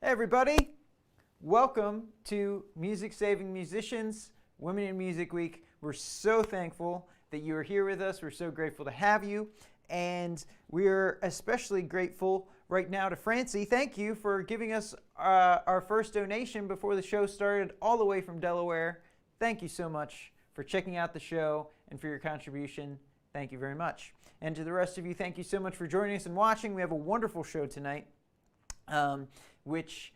Hey everybody, welcome to Music Saving Musicians, Women in Music Week. We're so thankful that you are here with us. We're so grateful to have you, and we're especially grateful right now to Francie. Thank you for giving us our first donation before the show started, all the way from Delaware. Thank you so much for checking out the show and for your contribution. Thank you very much. And to the rest of you, thank you so much for joining us and watching. We have a wonderful show tonight. Which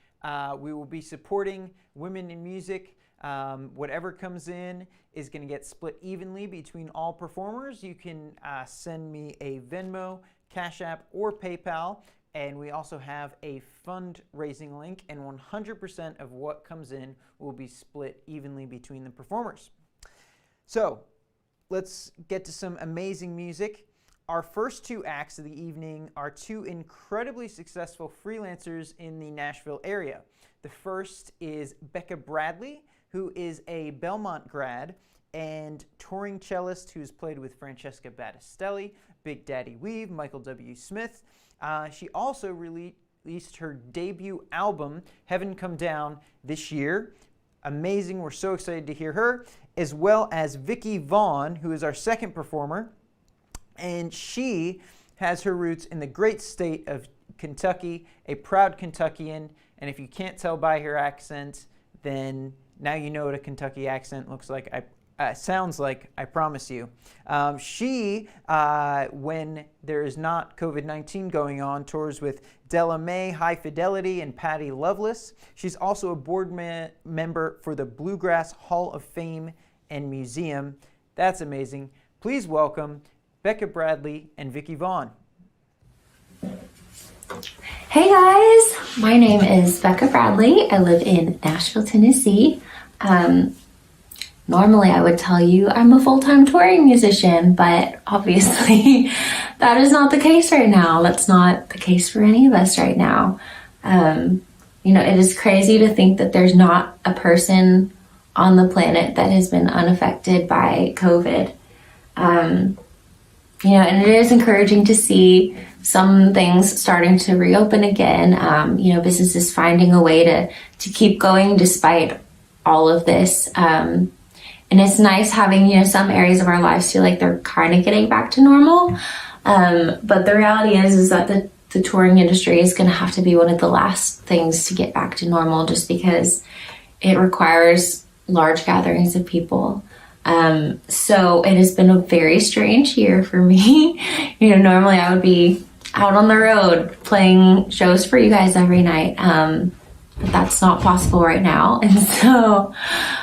we will be supporting women in music. Whatever comes in is going to get split evenly between all performers. You can send me a Venmo, Cash App, or PayPal. And we also have a fundraising link, and 100% of what comes in will be split evenly between the performers. So let's get to some amazing music. Our first two acts of the evening are two incredibly successful freelancers in the Nashville area. The first is Becca Bradley, who is a Belmont grad and touring cellist who's played with Francesca Battistelli, Big Daddy Weave, Michael W. Smith. She also released her debut album, Heaven Come Down, this year. Amazing, we're so excited to hear her, as well as Vickie Vaughn, who is our second performer. And she has her roots in the great state of Kentucky, a proud Kentuckian. And if you can't tell by her accent, then now you know what a Kentucky accent looks like. Sounds like, I promise you. She, when there is not COVID-19 going on, tours with Della Mae, High Fidelity, and Patty Loveless. She's also a board member for the Bluegrass Hall of Fame and Museum. That's amazing. Please welcome Becca Bradley and Vickie Vaughn. Hey guys, my name is Becca Bradley. I live in Nashville, Tennessee. Normally I would tell you I'm a full-time touring musician, but obviously that is not the case right now. That's not the case for any of us right now. It is crazy to think that there's not a person on the planet that has been unaffected by COVID. And it is encouraging to see some things starting to reopen again. Businesses finding a way to keep going despite all of this. And it's nice having, some areas of our lives feel like they're kind of getting back to normal. But the reality is that the touring industry is going to have to be one of the last things to get back to normal, just because it requires large gatherings of people. So it has been a very strange year for me. Normally I would be out on the road playing shows for you guys every night. But that's not possible right now. And so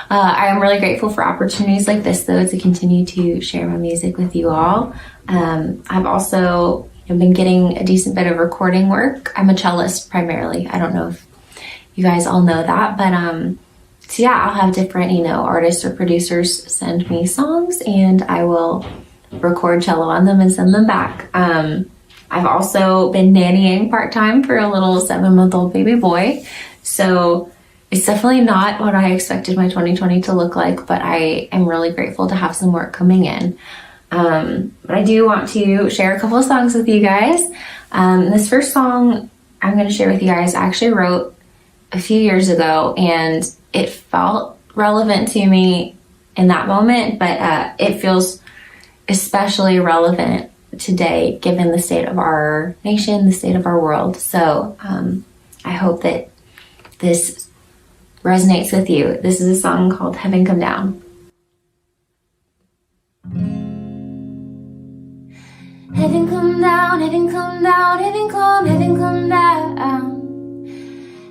I am really grateful for opportunities like this, though, to continue to share my music with you all. I've also been getting a decent bit of recording work. I'm a cellist primarily. I don't know if you guys all know that, but so yeah, I'll have different, artists or producers send me songs, and I will record cello on them and send them back. I've also been nannying part-time for a little 7-month-old baby boy. So it's definitely not what I expected my 2020 to look like, but I am really grateful to have some work coming in. But I do want to share a couple of songs with you guys. This first song I'm going to share with you guys, I actually wrote a few years ago, and it felt relevant to me in that moment, but it feels especially relevant today given the state of our nation, the state of our world. So I hope that this resonates with you. This is a song called Heaven Come Down. Heaven come down, heaven come down, heaven come down.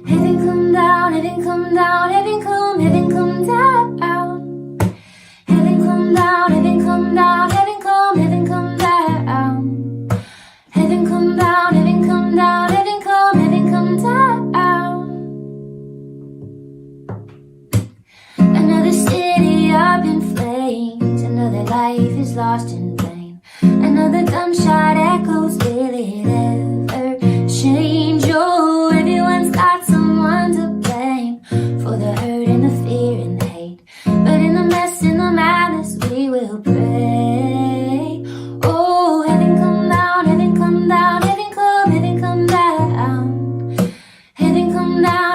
Heaven come down, heaven come down, heaven come down. Heaven come down, heaven come down, heaven come down. Heaven come down, heaven come down, heaven come down. Another city up in flames, another life is lost in vain. Another gunshot echoes, will it ever change? Oh, everyone's got someone to blame for the hurt and the fear and the hate. But in the mess, in the madness, we will pray. Oh, heaven come down, heaven come down, heaven come down. Heaven come down.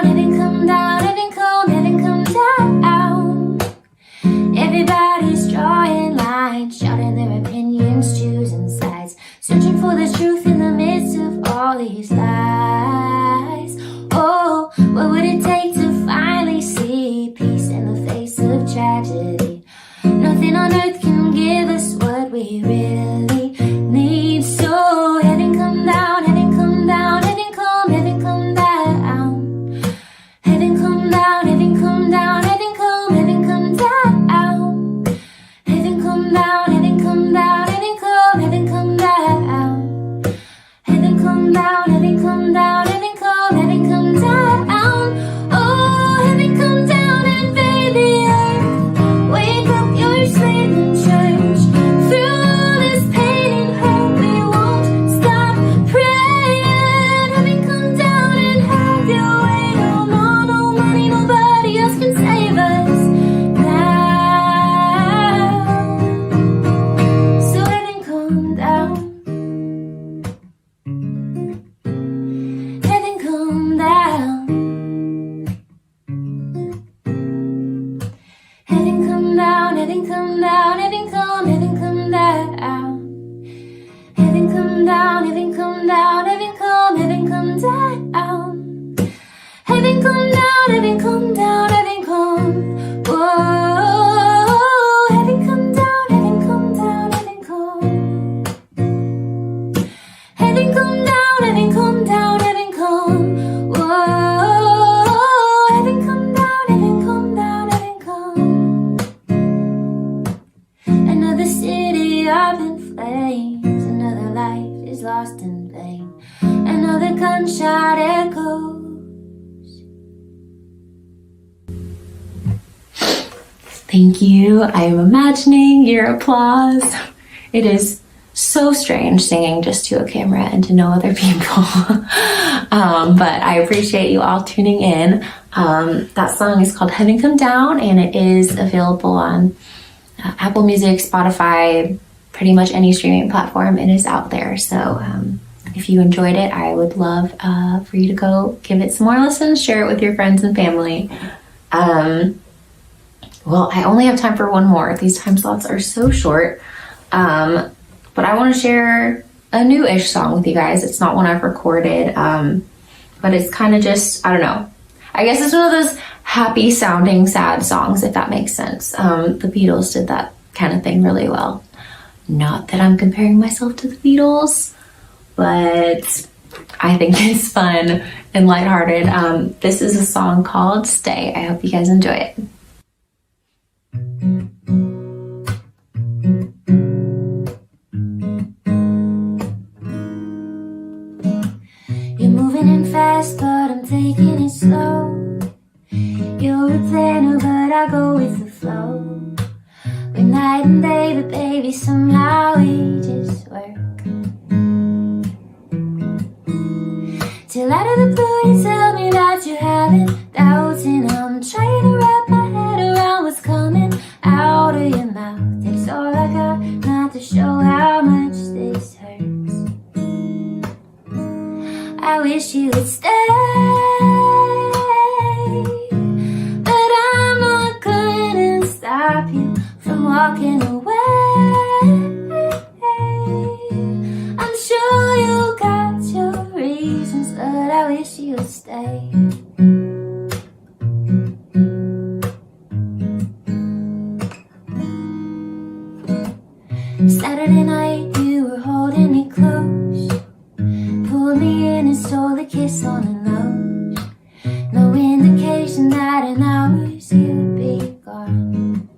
down, heaven come down, heaven come down. Heaven come down, heaven come down, heaven come. Whoa, heaven come down, heaven come down, heaven come. Heaven come down, heaven come down, heaven come. Whoa, heaven come down, heaven come down, heaven come. Another city up in flames, another life is lost in vain, another gunshot echoes. Thank you. I am imagining your applause. It is so strange singing just to a camera and to no other people. But I appreciate you all tuning in. That song is called Heaven Come Down, and it is available on Apple Music, Spotify, pretty much any streaming platform. It is out there. So if you enjoyed it, I would love for you to go give it some more listens, share it with your friends and family. Well, I only have time for one more. These time slots are so short. But I want to share a new-ish song with you guys. It's not one I've recorded, but it's kind of just, I don't know. I guess it's one of those happy-sounding sad songs, if that makes sense. The Beatles did that kind of thing really well. Not that I'm comparing myself to the Beatles, but I think it's fun and lighthearted. This is a song called Stay. I hope you guys enjoy it. You're moving in fast, but I'm taking it slow. You're a planner, but I go with the flow. We're night and day, but baby, somehow we just work. Till out of the blue you tell me that you're having doubts, and I'm trying to wrap my head around what's coming out of your mouth. Takes all I got not to show how much this hurts. I wish you would stay, but I'm not gonna stop you from walking away. I'm sure you got your reasons, but I wish you would stay. Saturday night, you were holding me close, pulled me in and stole a kiss on the nose. No indication that in hours you'd be gone.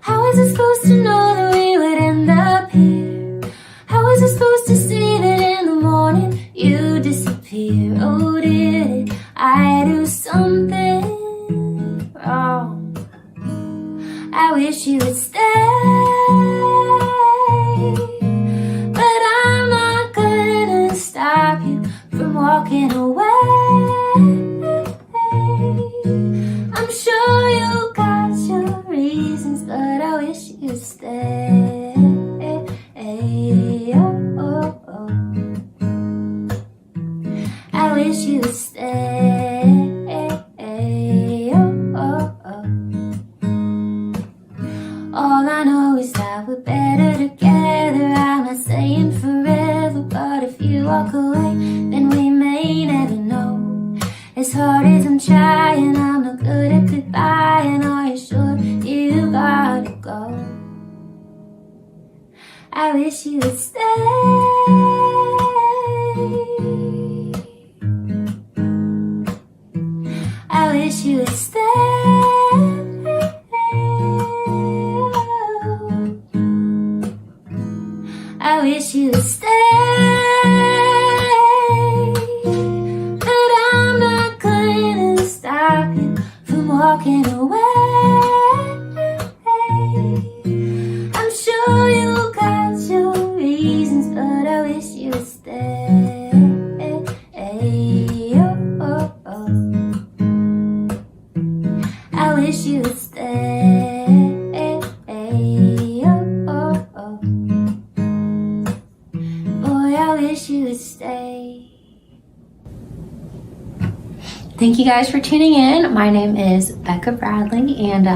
How was I supposed to know that we would end up here? How was I supposed to see that in the morning you disappear? Oh, did I do something wrong? I wish you would stay, but I'm not gonna stop you from walking away. I'm sure you got your reasons, but I wish you would stay. Oh, oh, oh. I wish you would stay. Oh, oh, oh. All I know is that we're better together. I'm not saying forever, but if you walk away, then we may never know. As hard as I'm trying, I'm not good at goodbye. And are you sure you gotta go? I wish you would stay. I wish you would stay. I wish you would stay, but I'm not gonna stop you from walking away. I'm sure you got your reasons, but I wish you would stay. Oh, oh, oh. I wish you would stay. Oh, oh, oh. Boy, I wish you would stay. Thank you guys for tuning in. My name is Becca Bradley, and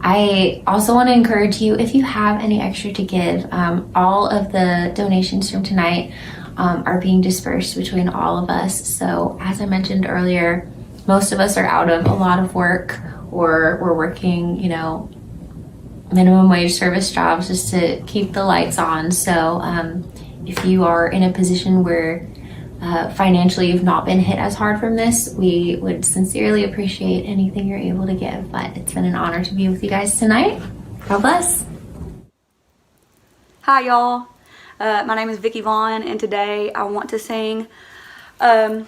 I also want to encourage you, if you have any extra to give, all of the donations from tonight are being dispersed between all of us. So as I mentioned earlier, most of us are out of a lot of work, or we're working, minimum wage service jobs just to keep the lights on. So if you are in a position where financially you've not been hit as hard from this, we would sincerely appreciate anything you're able to give. But it's been an honor to be with you guys tonight. God bless. Hi y'all, my name is Vickie Vaughn, and today I want to sing a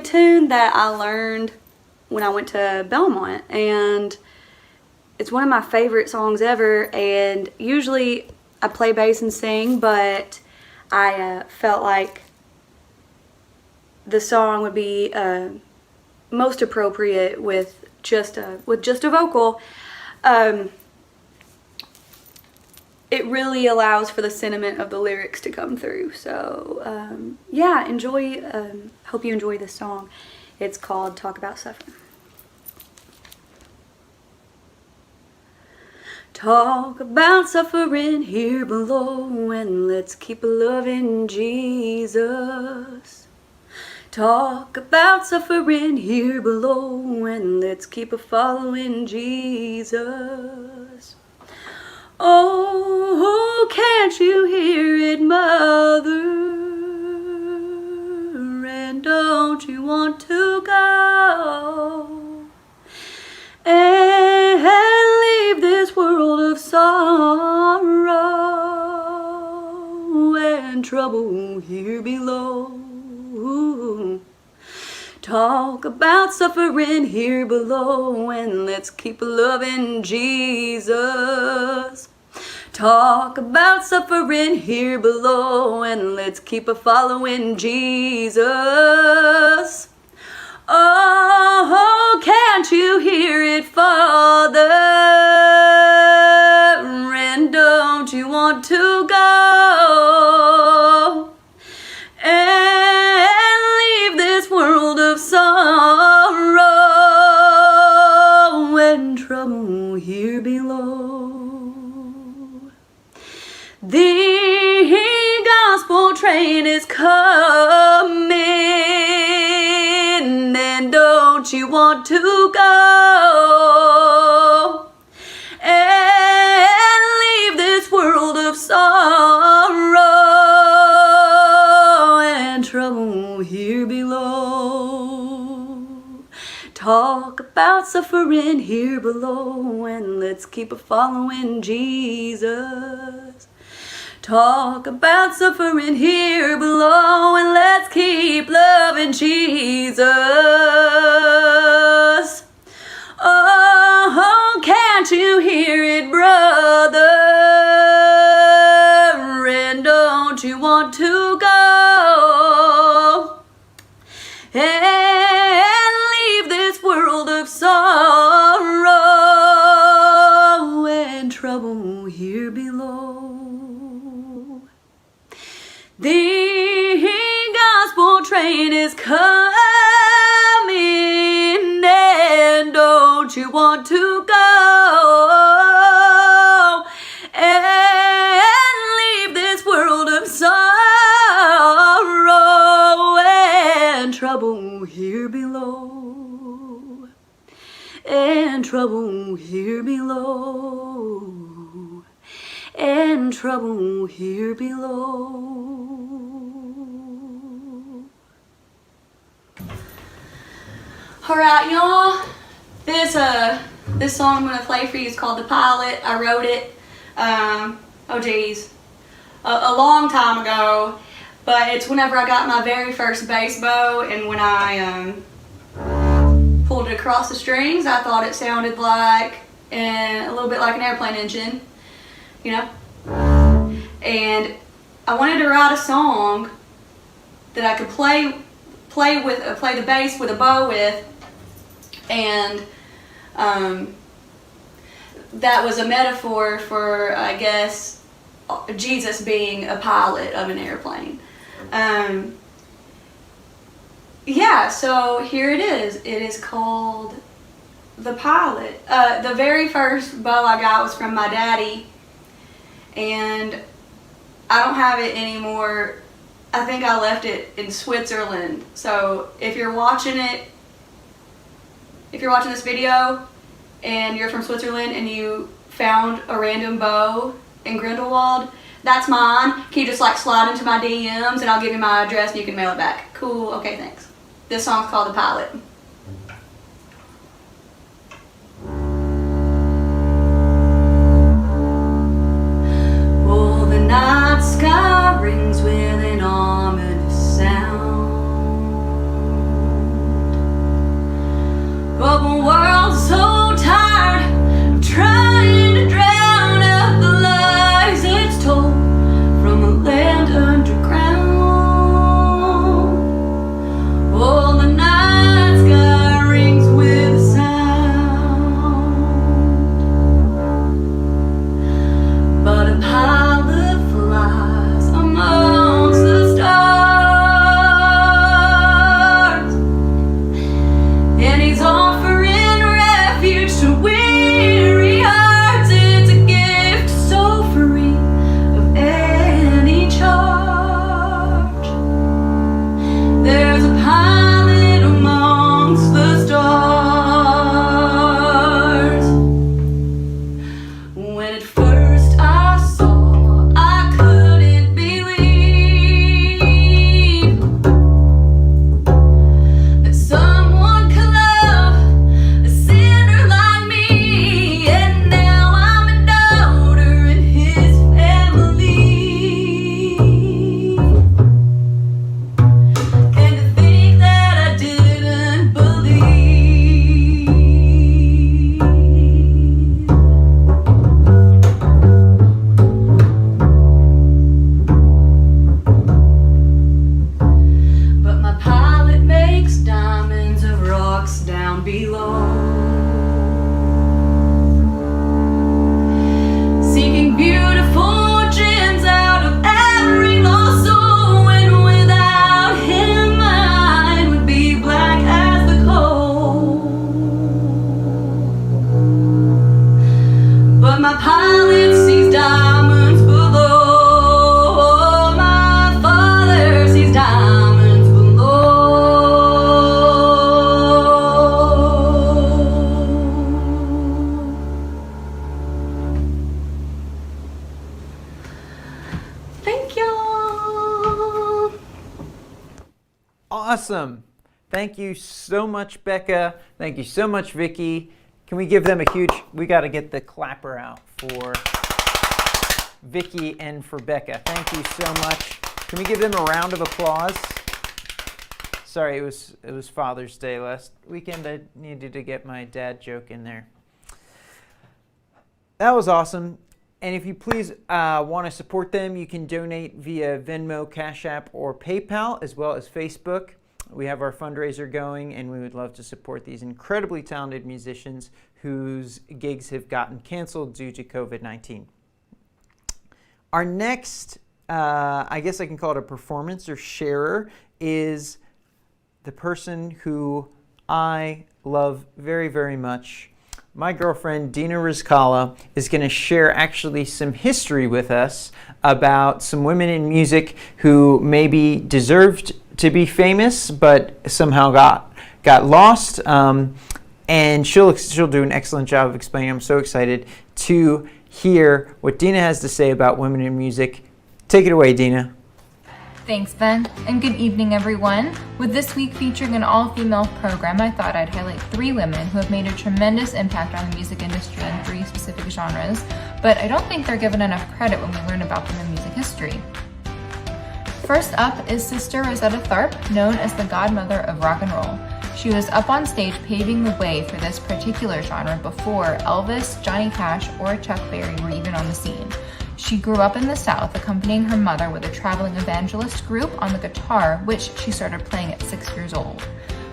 tune that I learned when I went to Belmont, and it's one of my favorite songs ever. And usually I play bass and sing, but I felt like the song would be most appropriate with just a vocal. It really allows for the sentiment of the lyrics to come through. So yeah, enjoy. Hope you enjoy this song. It's called "Talk About Suffering." Talk about suffering here below, and let's keep loving Jesus. Talk about suffering here below, and let's keep following Jesus. Oh, can't you hear it, Mother? And don't you want to go and leave this world of sorrow and trouble here below? Talk about suffering here below, and let's keep loving Jesus. Talk about suffering here below, and let's keep following Jesus. Oh, can't you hear it, Father? And don't you want to go and leave this world of sorrow and trouble here below? The gospel train is coming, and don't you want to go and leave this world of sorrow and trouble here below? Talk about suffering here below, and let's keep following Jesus. Talk about suffering here below, and let's keep loving Jesus. Oh, can't you hear it, brother? And don't you want to go and leave this world of sorrow and trouble here below? The gospel train is coming, and don't you want to go and leave this world of sorrow and trouble here below, and trouble here below, and trouble here below. Alright, y'all, this song I'm going to play for you is called The Pilot. I wrote it, a long time ago, but it's whenever I got my very first bass bow, and when I pulled it across the strings, I thought it sounded like, a little bit like an airplane engine, you know? And I wanted to write a song that I could play the bass with a bow with, and that was a metaphor for, I guess, Jesus being a pilot of an airplane. Yeah, so here it is. It is called the pilot. The very first bow I got was from my daddy, and I don't have it anymore. I think I left it in Switzerland. So if you're watching this video and you're from Switzerland and you found a random bow in Grindelwald, that's mine. Can you just like slide into my DMs and I'll give you my address and you can mail it back? Cool, okay, thanks. This song's called The Pilot. Oh, the night sky rings with an ominous sound. But the world's so tired of trying to drown out the lies it's told from a land underground. Oh, the night sky rings with a sound. But a pilot flies amongst the stars, and he's offering refuge to weary hearts. It's a gift so free of any charge. There's a pilot amongst the stars. When at first I saw, I couldn't believe that someone could love a sinner like me. And now I'm a daughter in his family. And to think that I didn't believe. But my pilot makes diamonds of rocks down below, seeking beautiful gems out of every lost soul. And without him, mine would be black as the coal. But my pilot sees diamonds below. My father sees diamonds below. Thank y'all. Awesome. Thank you so much, Becca. Thank you so much, Vickie. Can we give them a huge, we got to get the clapper out for Vickie and for Becca. Thank you so much. Can we give them a round of applause? Sorry, it was Father's Day last weekend. I needed to get my dad joke in there. That was awesome. And if you please want to support them, you can donate via Venmo, Cash App, or PayPal, as well as Facebook. We have our fundraiser going, and we would love to support these incredibly talented musicians whose gigs have gotten canceled due to COVID-19. Our next, I guess I can call it a performance or sharer, is the person who I love very, very much. My girlfriend, Deena Rizkalla, is going to share actually some history with us about some women in music who maybe deserved to be famous, but somehow got lost. And she'll do an excellent job of explaining. I'm so excited to hear what Deena has to say about women in music. Take it away, Deena. Thanks, Ben, and good evening, everyone. With this week featuring an all-female program, I thought I'd highlight 3 women who have made a tremendous impact on the music industry in 3 specific genres, but I don't think they're given enough credit when we learn about them in music history. First up is Sister Rosetta Tharpe, known as the godmother of rock and roll. She was up on stage paving the way for this particular genre before Elvis, Johnny Cash, or Chuck Berry were even on the scene. She grew up in the South, accompanying her mother with a traveling evangelist group on the guitar, which she started playing at 6 years old.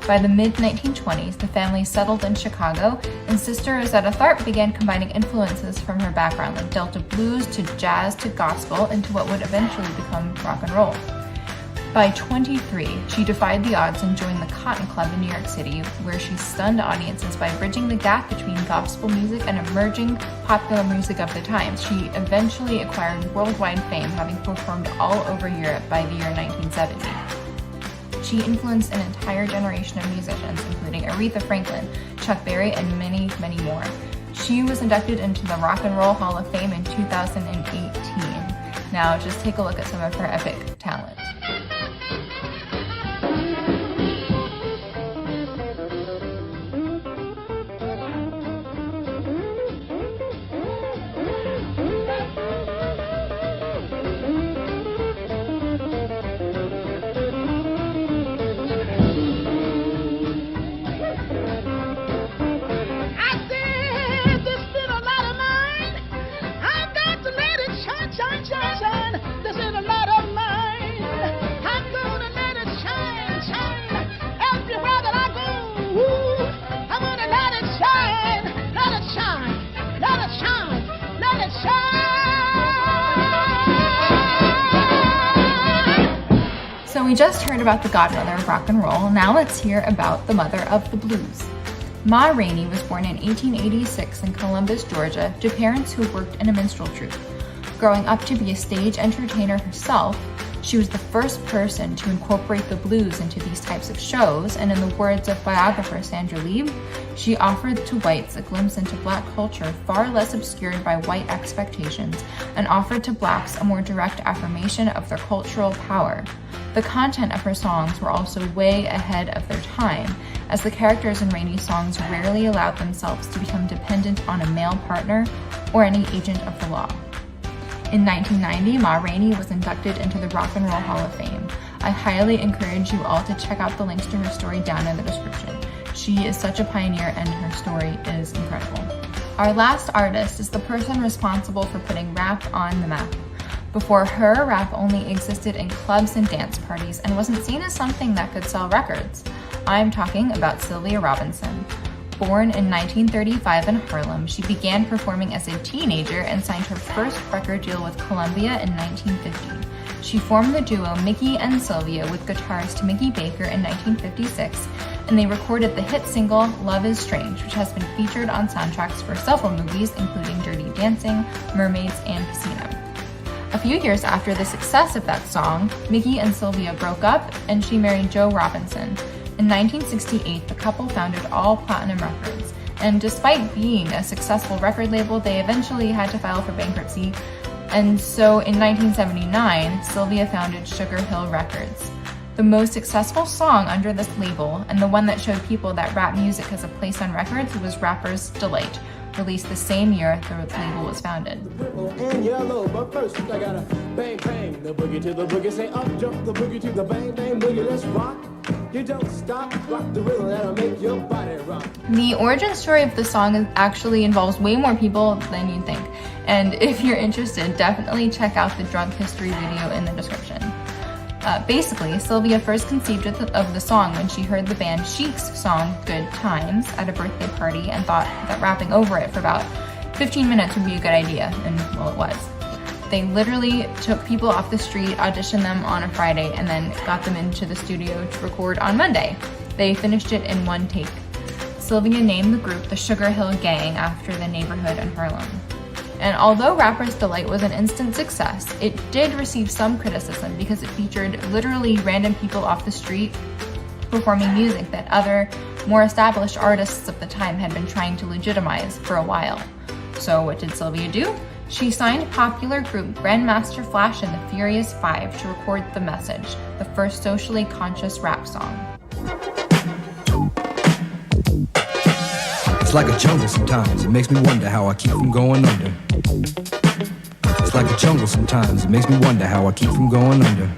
By the mid-1920s, the family settled in Chicago, and Sister Rosetta Tharpe began combining influences from her background, like Delta blues to jazz to gospel, into what would eventually become rock and roll. By 23, she defied the odds and joined the Cotton Club in New York City, where she stunned audiences by bridging the gap between gospel music and emerging popular music of the times. She eventually acquired worldwide fame, having performed all over Europe by the year 1970. She influenced an entire generation of musicians, including Aretha Franklin, Chuck Berry, and many, many more. She was inducted into the Rock and Roll Hall of Fame in 2018. Now, just take a look at some of her epic talent. So we just heard about the godmother of rock and roll. Now let's hear about the mother of the blues. Ma Rainey was born in 1886 in Columbus, Georgia, to parents who worked in a minstrel troupe. Growing up to be a stage entertainer herself, she was the first person to incorporate the blues into these types of shows, and in the words of biographer Sandra Lieb, she offered to whites a glimpse into Black culture far less obscured by white expectations, and offered to Blacks a more direct affirmation of their cultural power. The content of her songs were also way ahead of their time, as the characters in Rainey's songs rarely allowed themselves to become dependent on a male partner or any agent of the law. In 1990, Ma Rainey was inducted into the Rock and Roll Hall of Fame. I highly encourage you all to check out the links to her story down in the description. She is such a pioneer and her story is incredible. Our last artist is the person responsible for putting rap on the map. Before her, rap only existed in clubs and dance parties and wasn't seen as something that could sell records. I'm talking about Sylvia Robinson. Born in 1935 in Harlem, she began performing as a teenager and signed her first record deal with Columbia in 1950. She formed the duo Mickey and Sylvia with guitarist Mickey Baker in 1956, and they recorded the hit single Love is Strange, which has been featured on soundtracks for several movies, including Dirty Dancing, Mermaids, and Casino. A few years after the success of that song, Mickey and Sylvia broke up and she married Joe Robinson. In 1968, the couple founded All Platinum Records, and despite being a successful record label, they eventually had to file for bankruptcy. And so in 1979, Sylvia founded Sugar Hill Records. The most successful song under this label, and the one that showed people that rap music has a place on records, was Rapper's Delight, released the same year the label was founded. And yellow, but first I gotta bang bang the boogie to the boogie, say up jump the boogie to the bang bang boogie, let's rock. You don't stop, rock the rhythm that'll make your body rock. The origin story of the song actually involves way more people than you'd think, and if you're interested, definitely check out the Drunk History video in the description. Basically, Sylvia first conceived of the song when she heard the band Chic's song Good Times at a birthday party and thought that rapping over it for about 15 minutes would be a good idea, and well, it was. They literally took people off the street, auditioned them on a Friday, and then got them into the studio to record on Monday. They finished it in one take. Sylvia named the group the Sugar Hill Gang after the neighborhood in Harlem. And although Rapper's Delight was an instant success, it did receive some criticism because it featured literally random people off the street performing music that other, more established artists of the time had been trying to legitimize for a while. So what did Sylvia do? She signed popular group Grandmaster Flash and the Furious Five to record The Message, the first socially conscious rap song. It's like a jungle sometimes, it makes me wonder how I keep from going under. It's like a jungle sometimes, it makes me wonder how I keep from going under.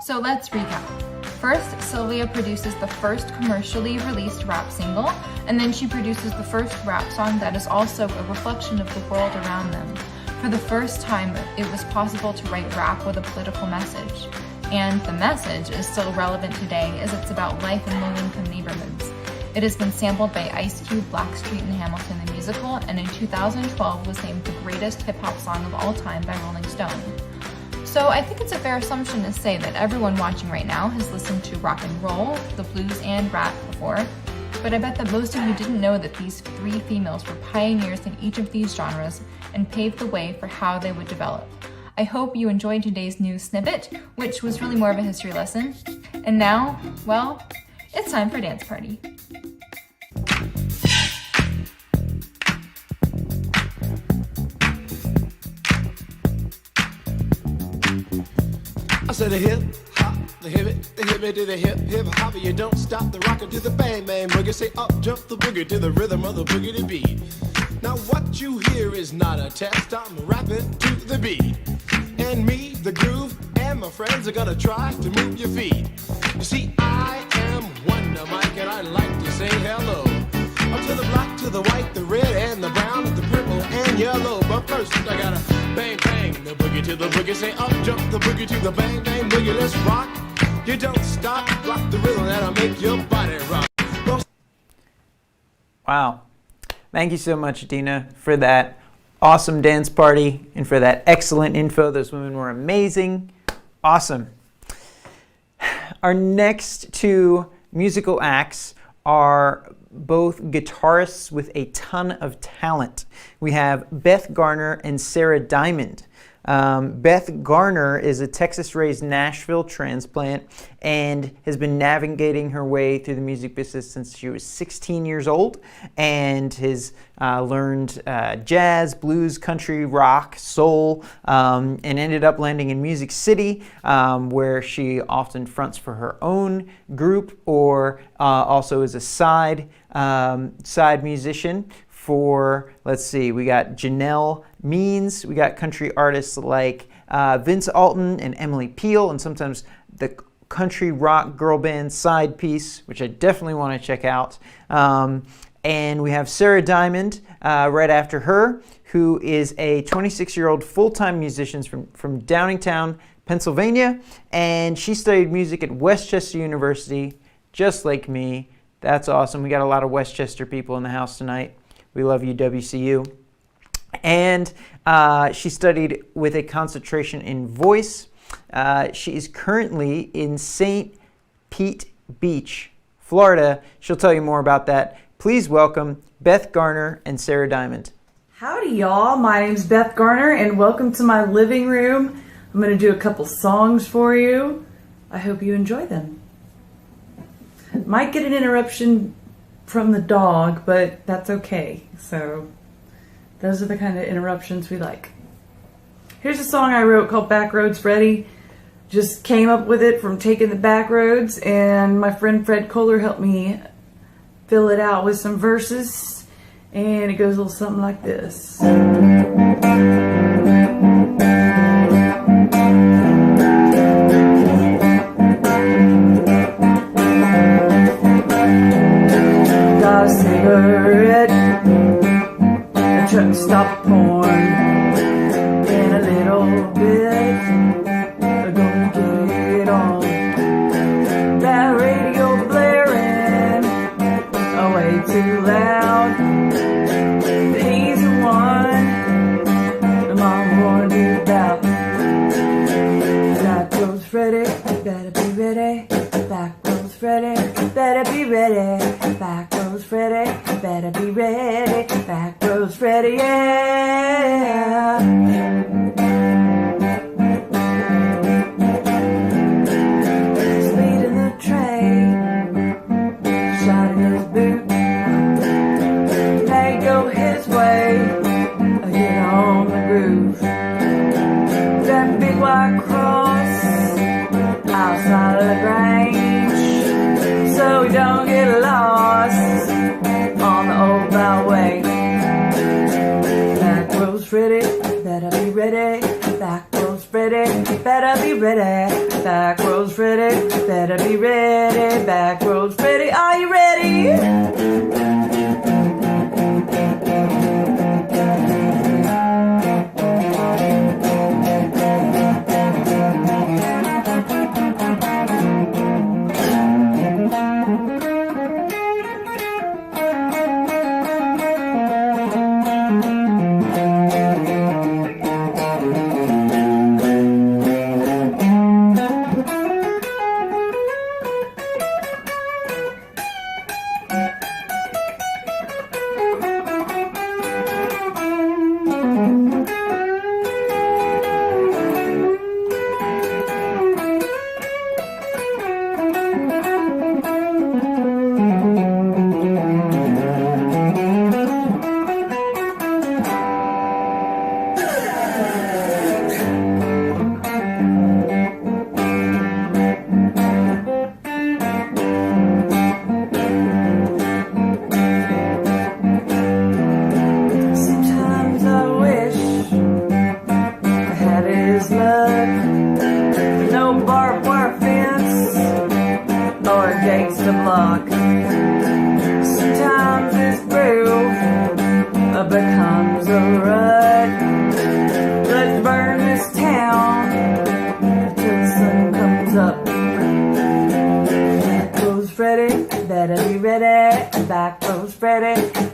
So let's recap. First, Sylvia produces the first commercially released rap single, and then she produces the first rap song that is also a reflection of the world around them. For the first time, it was possible to write rap with a political message. And the message is still relevant today as it's about life in low-income neighborhoods. It has been sampled by Ice Cube, Blackstreet, and Hamilton the Musical, and in 2012 was named the greatest hip-hop song of all time by Rolling Stone. So I think it's a fair assumption to say that everyone watching right now has listened to rock and roll, the blues, and rap before, but I bet that most of you didn't know that these three females were pioneers in each of these genres and paved the way for how they would develop. I hope you enjoyed today's news snippet, which was really more of a history lesson. And now, well, it's time for Dance Party. I said a hip hop, the hip it to the hip hop. You don't stop the rocker to the bang bang boogie. Say up jump the boogie to the rhythm of the boogie to beat. Now what you hear is not a test. I'm rapping to the beat, and me, the groove, and my friends are gonna try to move your feet. You see, I am Wonder Mike, and I like to say hello. Up to the black, to the white, the red, and the brown, the purple, and yellow. But first, I gotta bang, bang, the boogie to the boogie. Say up, jump the boogie to the bang, bang, boogie. Let's rock. You don't stop, rock the rhythm that'll make your body rock. Wow. Thank you so much, Deena, for that awesome dance party and for that excellent info. Those women were amazing. Awesome. Our next two musical acts are both guitarists with a ton of talent. We have Beth Garner and Sarah Diamond. Beth Garner is a Texas-raised Nashville transplant and has been navigating her way through the music business since she was 16 years old, and has learned jazz, blues, country, rock, soul, and ended up landing in Music City, where she often fronts for her own group or also is a side musician for, let's see, we got Janelle Means, we got country artists like Vince Alton and Emily Peel, and sometimes the country rock girl band Side Piece, which I definitely want to check out. And we have Sarah Diamond right after her, who is a 26-year-old full-time musician from Downingtown, Pennsylvania, and she studied music at Westchester University, just like me. That's awesome. We got a lot of Westchester people in the house tonight. We love you, WCU. And she studied with a concentration in voice. She is currently in St. Pete Beach, Florida. She'll tell you more about that. Please welcome Beth Garner and Sarah Diamond. Howdy, y'all. My name's Beth Garner, and welcome to my living room. I'm going to do a couple songs for you. I hope you enjoy them. Might get an interruption from the dog, but that's okay. So those are the kind of interruptions we like. Here's a song I wrote called Back Roads Ready. Just came up with it from taking the back roads, and my friend Fred Kohler helped me fill it out with some verses, and it goes a little something like this. Got a cigarette, a truck stop porn, and a little bit, I'm gonna get it on. That radio blaring, way too loud. He's the one the mom wanna do about. Back roads ready, better be ready. Back roads ready, better be ready. Back roads ready, better be ready. Back roads ready, yeah. Speed in the train, shot in his boot. Hey, go his way, get on the groove. That big white cross outside of the Grange, so we don't get lost on the old byway. Back roads ready, better be ready. Back roads ready, better be ready. Back roads ready, better be ready. Back roads ready, are you ready?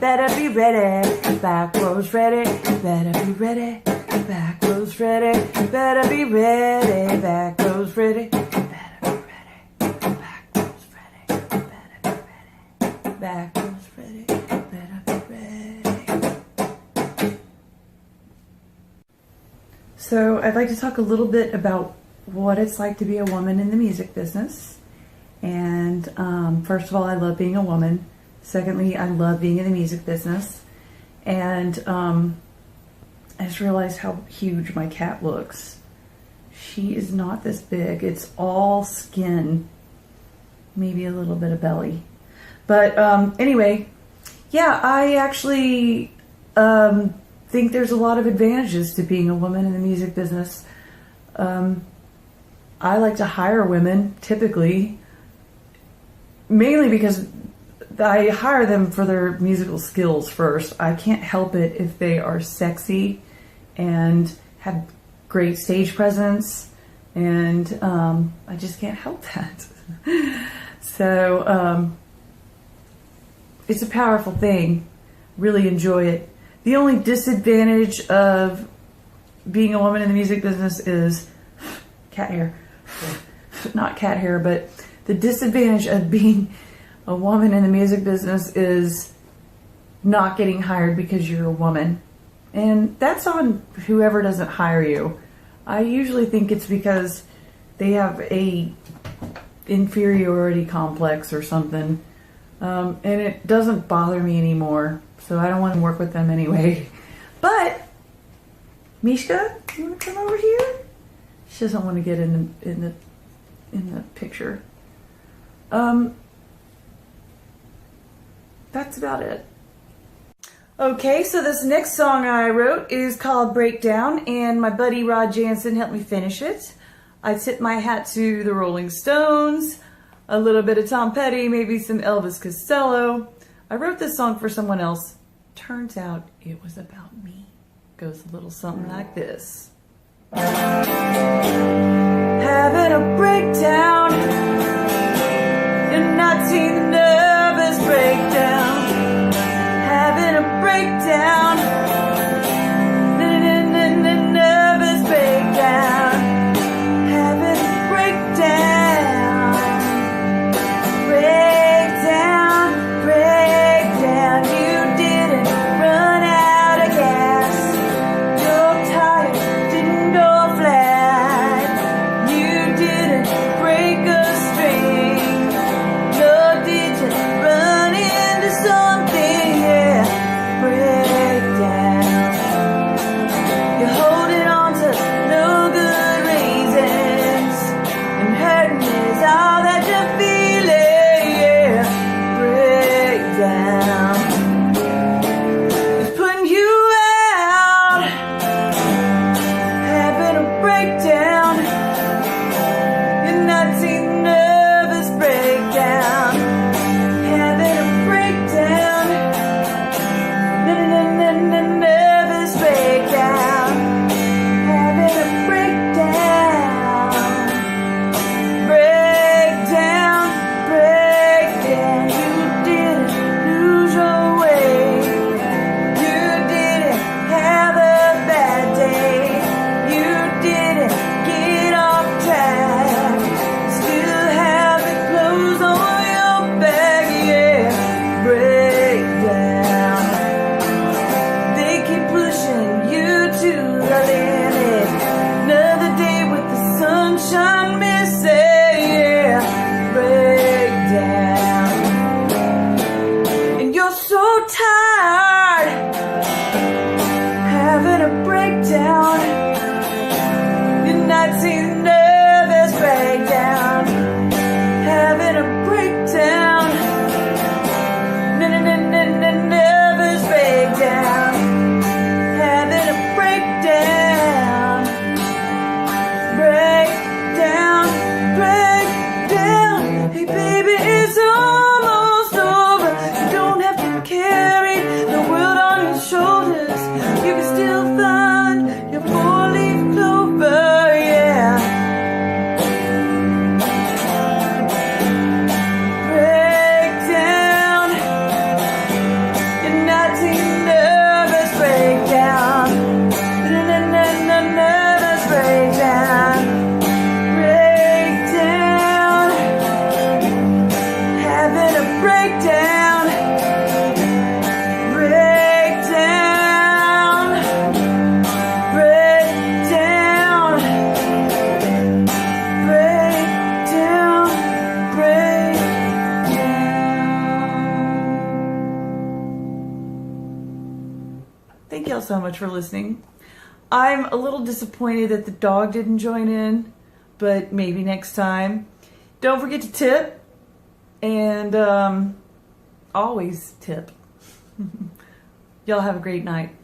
better be ready. Back rows ready, better be ready. Back rows ready, better be ready. Back rows ready, better be ready. Back rows ready, better be ready. Back rows ready, better be ready. So I'd like to talk a little bit about what it's like to be a woman in the music business. And first of all, I love being a woman. Secondly, I love being in the music business. And I just realized how huge my cat looks. She is not this big. It's all skin. Maybe a little bit of belly. But anyway, yeah, I actually think there's a lot of advantages to being a woman in the music business. I like to hire women, typically, mainly because I hire them for their musical skills first. I can't help it if they are sexy and have great stage presence, and I just can't help that. So it's a powerful thing. Really enjoy it. The only disadvantage of being a woman in the music business is cat hair. Not cat hair, but the disadvantage of being a woman in the music business is not getting hired because you're a woman. And that's on whoever doesn't hire you. I usually think it's because they have a inferiority complex or something. And it doesn't bother me anymore. So I don't want to work with them anyway. But Mishka, you want to come over here? She doesn't want to get in the picture. That's about it. Okay, so this next song I wrote is called Breakdown, and my buddy Rod Jansen helped me finish it. I tip my hat to the Rolling Stones, a little bit of Tom Petty, maybe some Elvis Costello. I wrote this song for someone else. Turns out it was about me. Goes a little something like this. Having a breakdown. You're not seeing the nervous breakdown. Having a breakdown. Nervous breakdown. Having a breakdown. Breakdown, breakdown. You didn't run out of gas. Your tire didn't go flat. You didn't break a string. No, Thank y'all so much for listening. I'm a little disappointed that the dog didn't join in, but maybe next time. Don't forget to tip, and always tip. Y'all have a great night.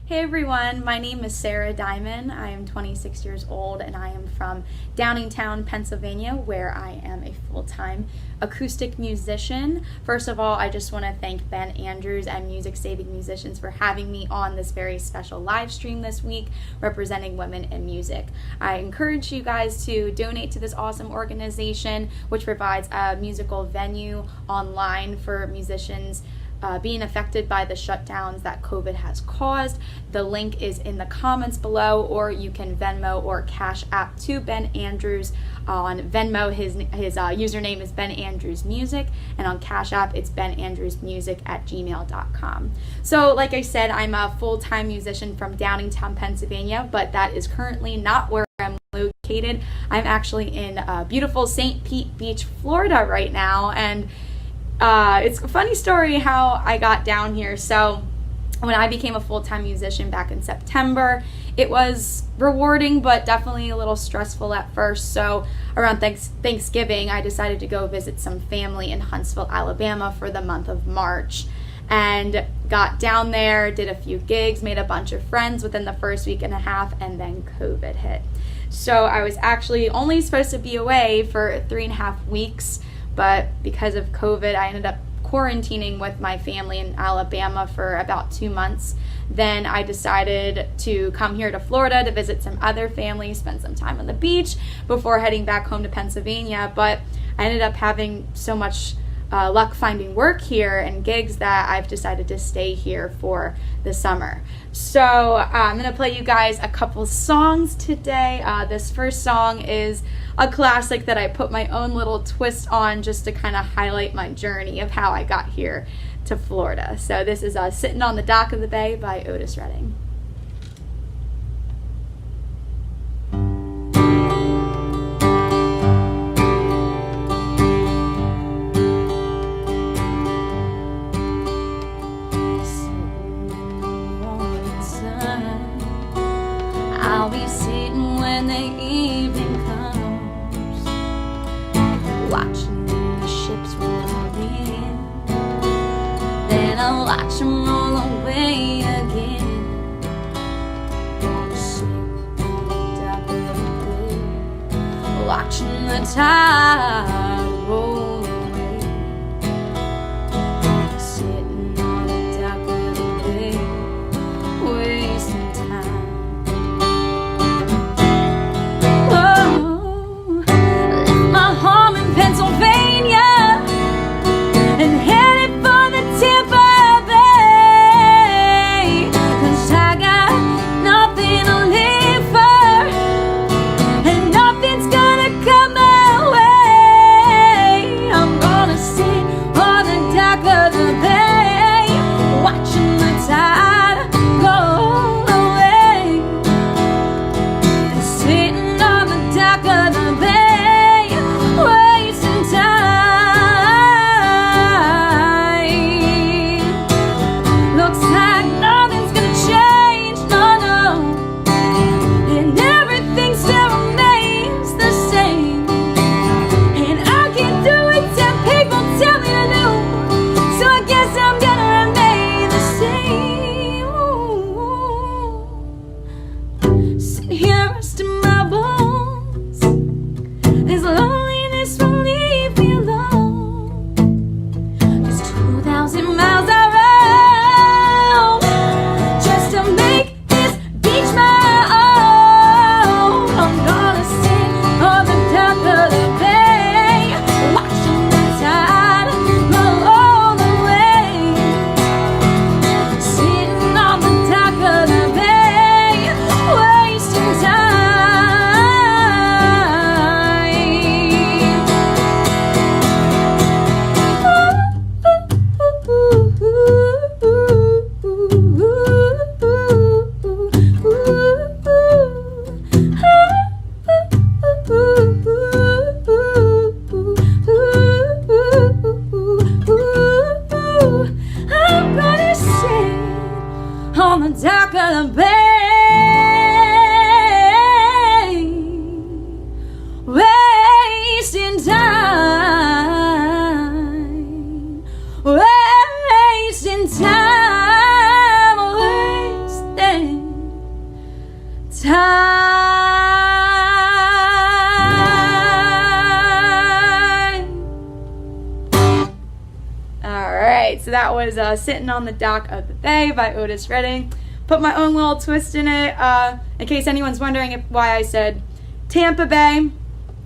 Hey everyone, my name is Sarah Diamond. I am 26 years old and I am from Downingtown, Pennsylvania, where I am a full-time acoustic musician. First of all, I just want to thank Ben Andrews and Music Saving Musicians for having me on this very special live stream this week representing women in music. I encourage you guys to donate to this awesome organization which provides a musical venue online for musicians being affected by the shutdowns that COVID has caused. The link is in the comments below, or you can Venmo or Cash App to Ben Andrews. On Venmo, his username is benandrewsmusic, and on Cash App, it's benandrewsmusic@gmail.com. So, like I said, I'm a full-time musician from Downingtown, Pennsylvania, but that is currently not where I'm located. I'm actually in beautiful St. Pete Beach, Florida right now, and it's a funny story how I got down here. So when I became a full-time musician back in September, it was rewarding but definitely a little stressful at first. So around Thanksgiving, I decided to go visit some family in Huntsville, Alabama for the month of March, and got down there, did a few gigs, made a bunch of friends within the first week and a half, and then COVID hit. So I was actually only supposed to be away for 3.5 weeks, but because of COVID, I ended up quarantining with my family in Alabama for about 2 months. Then I decided to come here to Florida to visit some other families, spend some time on the beach before heading back home to Pennsylvania. But I ended up having so much luck finding work here and gigs that I've decided to stay here for the summer. So I'm gonna play you guys a couple songs today. This first song is a classic that I put my own little twist on just to kind of highlight my journey of how I got here to Florida. So this is Sitting on the Dock of the Bay by Otis Redding. I'll be sitting when the evening comes, watching the ships roll in. Then I'll watch them roll away again. Gonna sit on the dock of the bay, watching the tide roll away. Sitting on the dock of the bay, wasting time. Home in Pennsylvania and headed for the Tampa Bay, 'cause I got nothing to live for and nothing's gonna come my way. on the dock of the bay, wasting time, wasting time, wasting time. So that was Sitting on the Dock of the Bay by Otis Redding. Put my own little twist in it, in case anyone's wondering why I said Tampa Bay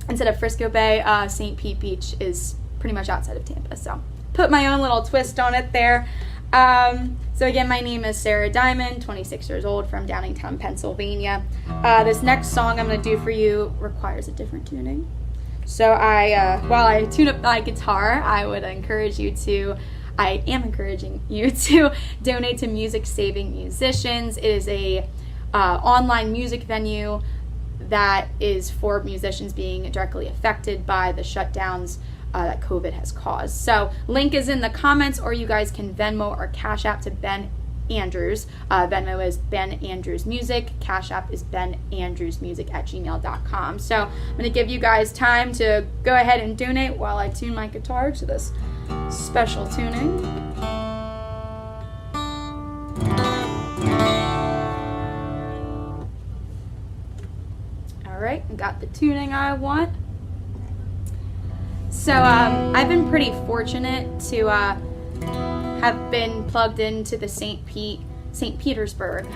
instead of Frisco Bay. St. Pete Beach is pretty much outside of Tampa, so put my own little twist on it there. So again, my name is Sarah Diamond, 26 years old, from Downingtown, Pennsylvania. This next song I'm going to do for you requires a different tuning. So while I tune up my guitar, I am encouraging you to donate to Music Saving Musicians. It is a online music venue that is for musicians being directly affected by the shutdowns that COVID has caused. So link is in the comments, or you guys can Venmo or Cash App to Ben Andrews. Venmo is Ben Andrews Music. Cash App is benandrewsmusic@gmail.com. So I'm going to give you guys time to go ahead and donate while I tune my guitar to this special tuning. All right, got the tuning I want. So I've been pretty fortunate to have been plugged into the St. Petersburg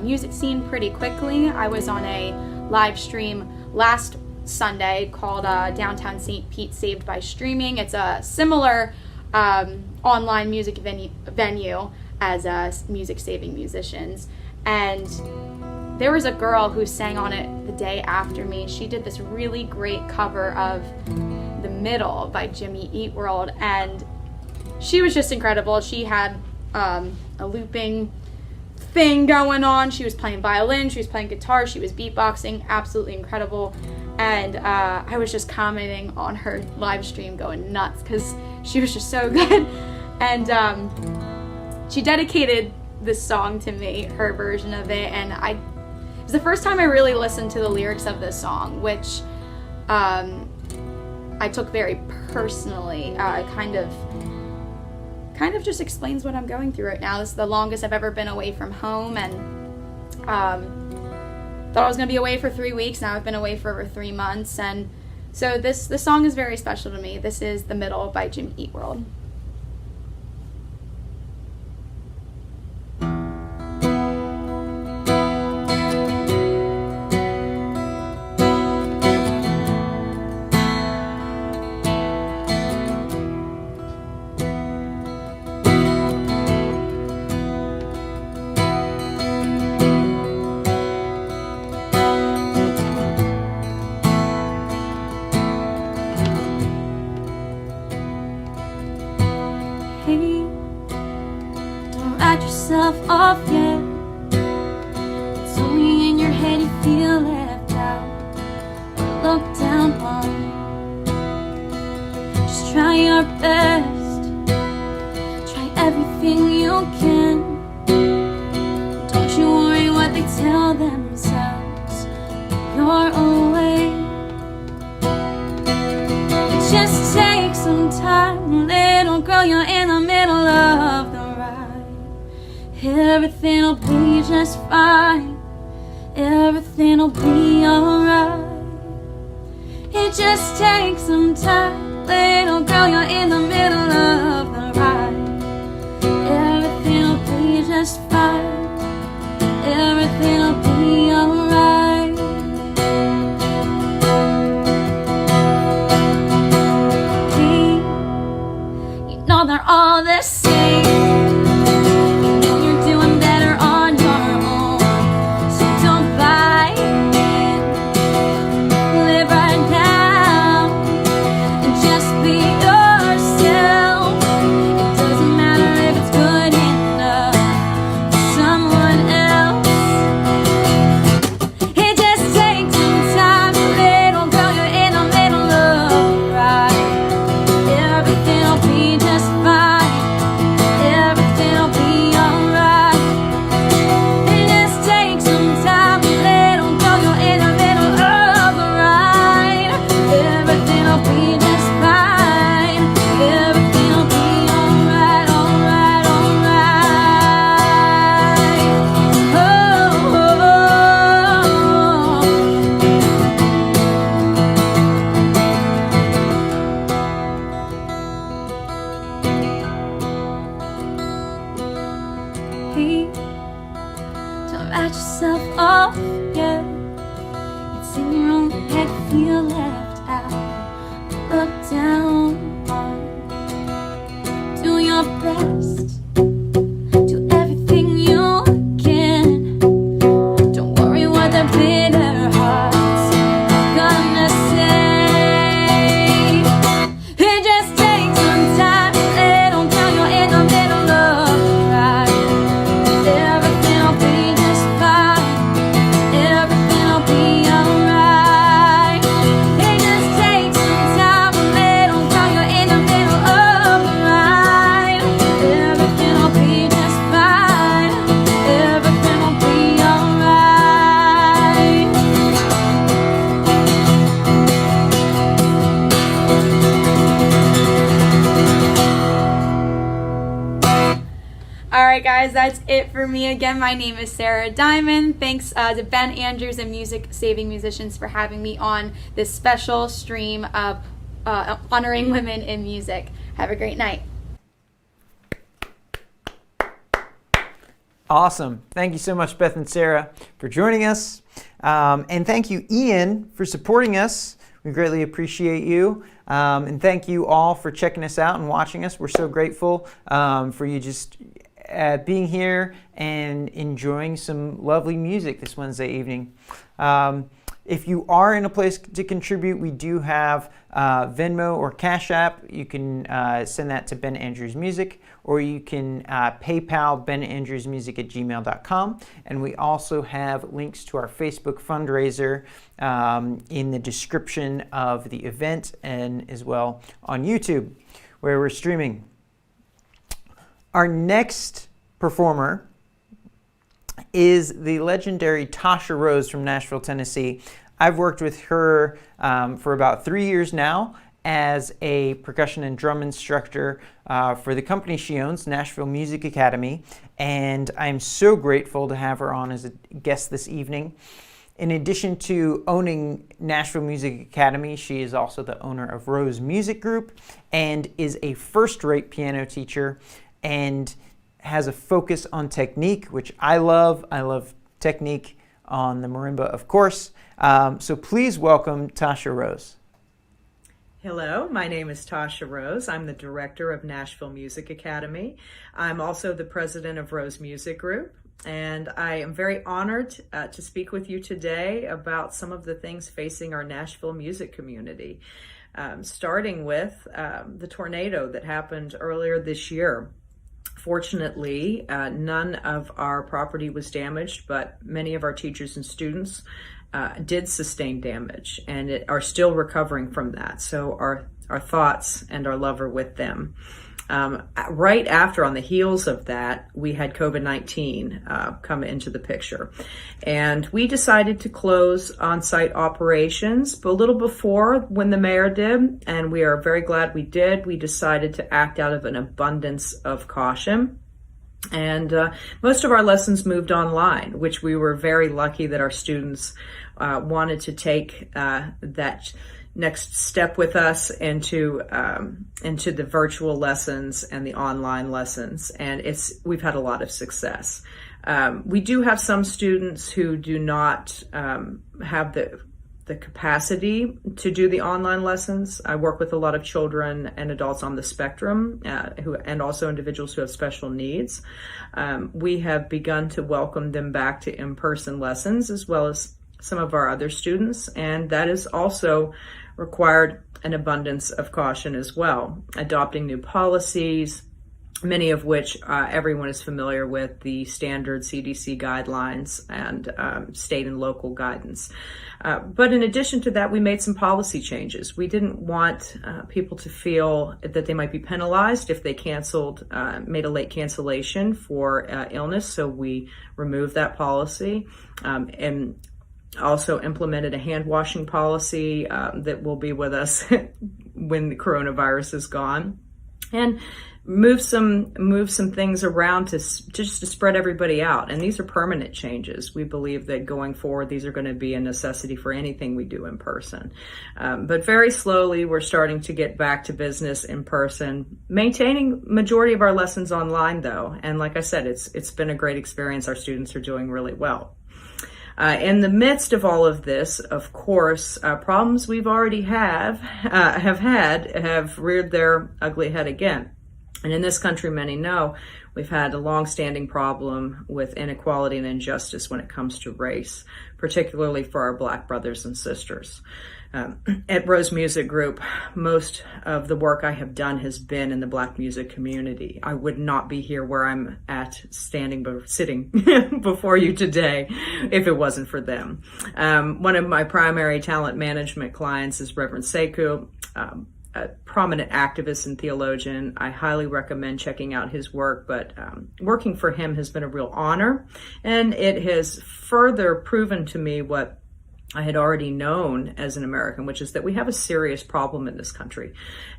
music scene pretty quickly. I was on a live stream last Sunday called Downtown St. Pete Saved by Streaming. It's a similar online music venue as Music Saving Musicians. And there was a girl who sang on it the day after me. She did this really great cover of The Middle by Jimmy Eat World, and she was just incredible. She had a looping thing going on. She was playing violin, she was playing guitar, she was beatboxing, absolutely incredible. And I was just commenting on her live stream going nuts because she was just so good. And she dedicated this song to me, her version of it, and it was the first time I really listened to the lyrics of this song, which I took very personally. Kind of just explains what I'm going through right now. This is the longest I've ever been away from home, and thought I was going to be away for 3 weeks. Now I've been away for over 3 months, and so this song is very special to me. This is The Middle by Jimmy Eat World. Off yet. It's only in your head you feel left out or looked down on. Just try your best, try everything you can. Don't you worry what they tell themselves, you're away. It just takes some time, little girl, you're in the middle of the everything'll be just fine. Everything'll be alright. It just takes some time. Little girl, you're in the middle of the ride. Everything'll be just fine. Everything'll be alright. You know they're all the same. feet. Don't write yourself off, yeah. It's in your own head, feel left out, look down on. Do your best, do everything you can. Don't worry what the bitter hearts are gonna say. It just takes some time, they don't tell you in the middle of the ride. Everything will be just fine, everything will be alright. It just takes some time, they don't tell you in the middle of the ride. Everything will be just fine, everything will be alright. All right, guys, that's it for me. Again, my name is Sarah Diamond. Thanks to Ben Andrews and Music Saving Musicians for having me on this special stream of honoring women in music. Have a great night. Awesome. Thank you so much, Beth and Sarah, for joining us. And thank you, Ian, for supporting us. We greatly appreciate you. And thank you all for checking us out and watching us. We're so grateful for you just being here and enjoying some lovely music this Wednesday evening. If you are in a place to contribute, we do have Venmo or Cash App. You can send that to Ben Andrews Music, or you can PayPal benandrewsmusic@gmail.com. And we also have links to our Facebook fundraiser in the description of the event, and as well on YouTube, where we're streaming. Our next performer is the legendary Tatia Rose from Nashville, Tennessee. I've worked with her for about 3 years now as a percussion and drum instructor for the company she owns, Nashville Music Academy, and I'm so grateful to have her on as a guest this evening. In addition to owning Nashville Music Academy, she is also the owner of Rose Music Group and is a first-rate piano teacher and has a focus on technique, which I love. I love technique on the marimba, of course. So please welcome Tatia Rose. Hello, my name is Tatia Rose. I'm the director of Nashville Music Academy. I'm also the president of Rose Music Group, and I am very honored to speak with you today about some of the things facing our Nashville music community, starting with the tornado that happened earlier this year. Fortunately, none of our property was damaged, but many of our teachers and students did sustain damage and are still recovering from that. So our thoughts and our love are with them. Right after, on the heels of that, we had COVID-19 come into the picture. And we decided to close on-site operations, but a little before when the mayor did, and we are very glad we did. We decided to act out of an abundance of caution. And most of our lessons moved online, which we were very lucky that our students wanted to take that next step with us into the virtual lessons and the online lessons, and we've had a lot of success. We do have some students who do not have the capacity to do the online lessons. I work with a lot of children and adults on the spectrum and also individuals who have special needs. We have begun to welcome them back to in-person lessons, as well as some of our other students, and that has also required an abundance of caution as well, adopting new policies, many of which everyone is familiar with, the standard CDC guidelines and state and local guidance. But in addition to that, we made some policy changes. We didn't want people to feel that they might be penalized if they made a late cancellation for illness, so we removed that policy and also implemented a hand washing policy that will be with us when the coronavirus is gone. And move some things around to just to spread everybody out. And these are permanent changes. We believe that going forward, these are going to be a necessity for anything we do in person. But very slowly, we're starting to get back to business in person, maintaining majority of our lessons online though. And like I said, it's been a great experience. Our students are doing really well. In the midst of all of this, of course, problems we've already have reared their ugly head again. And in this country, many know, we've had a long-standing problem with inequality and injustice when it comes to race, particularly for our Black brothers and sisters. At Rose Music Group, most of the work I have done has been in the Black music community. I would not be here where I'm at sitting before you today if it wasn't for them. One of my primary talent management clients is Reverend Sekou, a prominent activist and theologian. I highly recommend checking out his work, but working for him has been a real honor, and it has further proven to me what I had already known as an American, which is that we have a serious problem in this country.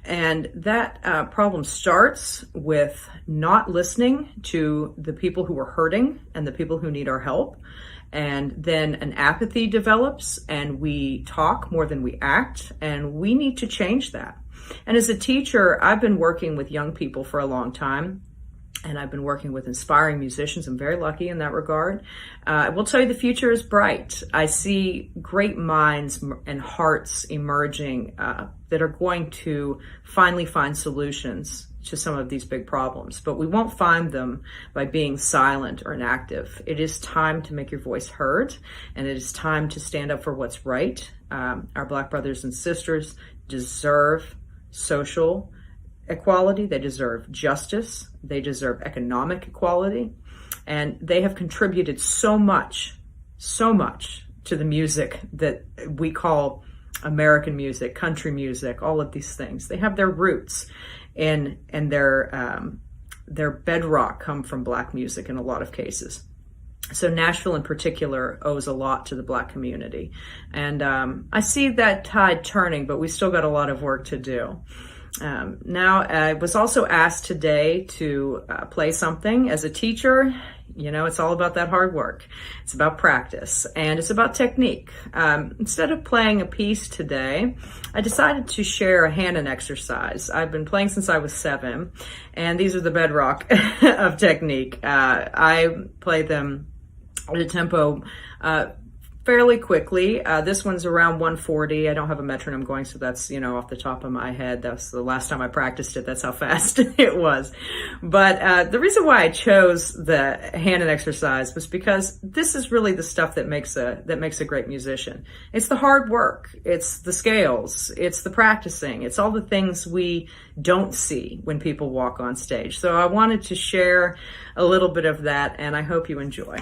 And that problem starts with not listening to the people who are hurting and the people who need our help. And then an apathy develops, and we talk more than we act, and we need to change that. And as a teacher, I've been working with young people for a long time, and I've been working with inspiring musicians. I'm very lucky in that regard. I will tell you the future is bright. I see great minds and hearts emerging that are going to finally find solutions to some of these big problems, but we won't find them by being silent or inactive. It is time to make your voice heard, and it is time to stand up for what's right. Our Black brothers and sisters deserve social equality, they deserve justice, they deserve economic equality, and they have contributed so much to the music that we call American music, country music, all of these things. They have their roots and their bedrock come from Black music in a lot of cases. So Nashville in particular owes a lot to the Black community. And I see that tide turning, but we still got a lot of work to do. Now, I was also asked today to play something. As a teacher, you know, it's all about that hard work. It's about practice, and it's about technique. Instead of playing a piece today, I decided to share a hand-in exercise. I've been playing since I was 7, and these are the bedrock of technique. I play them at a tempo fairly quickly. This one's around 140. I don't have a metronome going, so that's, you know, off the top of my head. That's the last time I practiced it. That's how fast it was. But the reason why I chose the hand-in exercise was because this is really the stuff that makes a great musician. It's the hard work. It's the scales. It's the practicing. It's all the things we don't see when people walk on stage. So I wanted to share a little bit of that, and I hope you enjoy.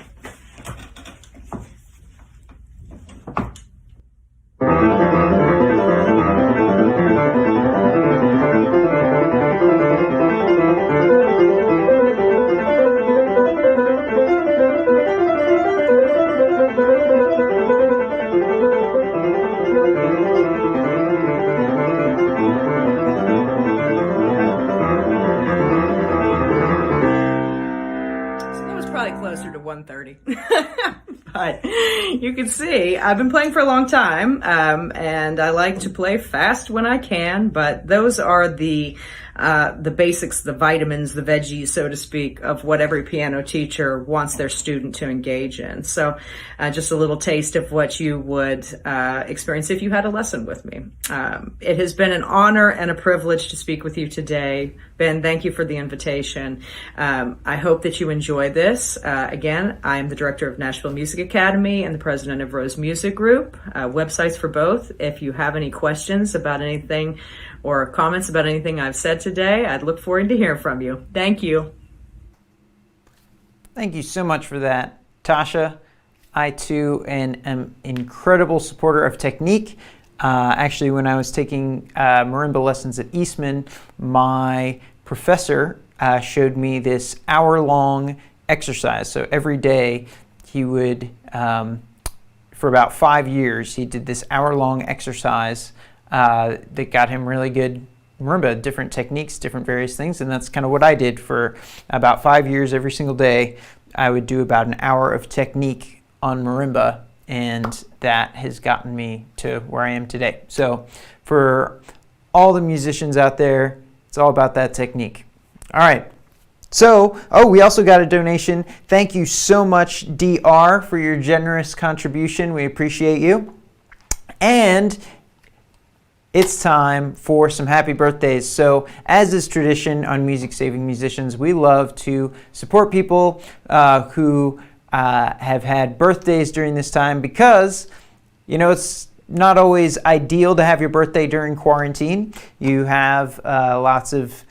Closer to 130. But you can see I've been playing for a long time, and I like to play fast when I can, but those are the basics, the vitamins, the veggies, so to speak, of what every piano teacher wants their student to engage in. So just a little taste of what you would experience if you had a lesson with me. It has been an honor and a privilege to speak with you today. Ben, thank you for the invitation. I hope that you enjoy this. Again, I am the director of Nashville Music Academy and the president of Rose Music Group. Websites for both. If you have any questions about anything or comments about anything I've said today, I'd look forward to hearing from you. Thank you. Thank you so much for that, Tasha. I too am an incredible supporter of technique. Actually, when I was taking marimba lessons at Eastman, my professor showed me this hour-long exercise. So every day he would, for about 5 years, he did this hour-long exercise that got him really good marimba, different techniques, different various things, and that's kind of what I did for about 5 years. Every single day I would do about an hour of technique on marimba, and that has gotten me to where I am today. So for all the musicians out there, it's all about that technique. All right. So, we also got a donation. Thank you so much, DR, for your generous contribution. We appreciate you. And it's time for some happy birthdays. So, as is tradition on Music Saving Musicians, we love to support people who have had birthdays during this time because, it's not always ideal to have your birthday during quarantine. You have lots of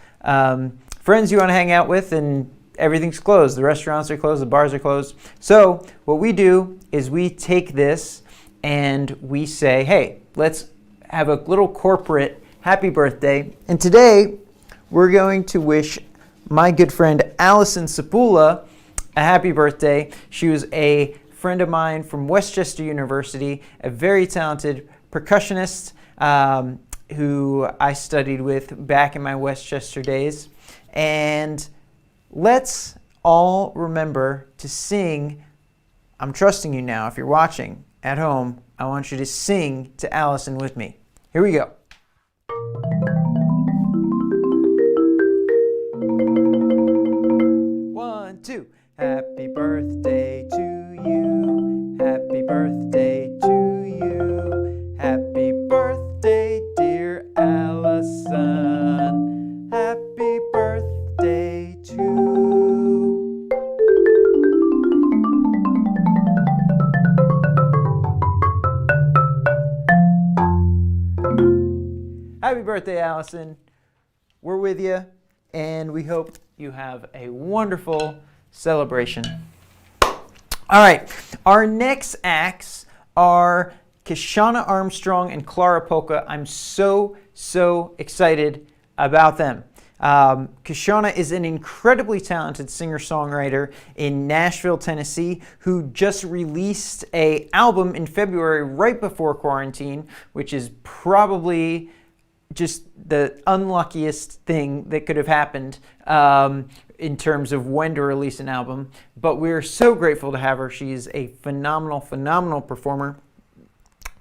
friends you want to hang out with, and everything's closed. The restaurants are closed, the bars are closed. So what we do is we take this and we say, hey, let's have a little corporate happy birthday. And today we're going to wish my good friend Allison Sapula a happy birthday. She was a friend of mine from Westchester University, a very talented percussionist who I studied with back in my Westchester days. And let's all remember to sing I'm Trusting You Now. If you're watching at home, I want you to sing to Allison with me. Here we go. 1, 2. Happy birthday to you. Happy birthday to you. Happy birthday, dear Allison. Happy birthday to you. Happy birthday, Allison. We're with you, and we hope you have a wonderful celebration. All right, our next acts are Kyshona Armstrong and Clara Polka. I'm so excited about them. Kyshona is an incredibly talented singer-songwriter in Nashville, Tennessee, who just released an album in February right before quarantine, which is probably just the unluckiest thing that could have happened in terms of when to release an album. But we're so grateful to have her. She's a phenomenal performer.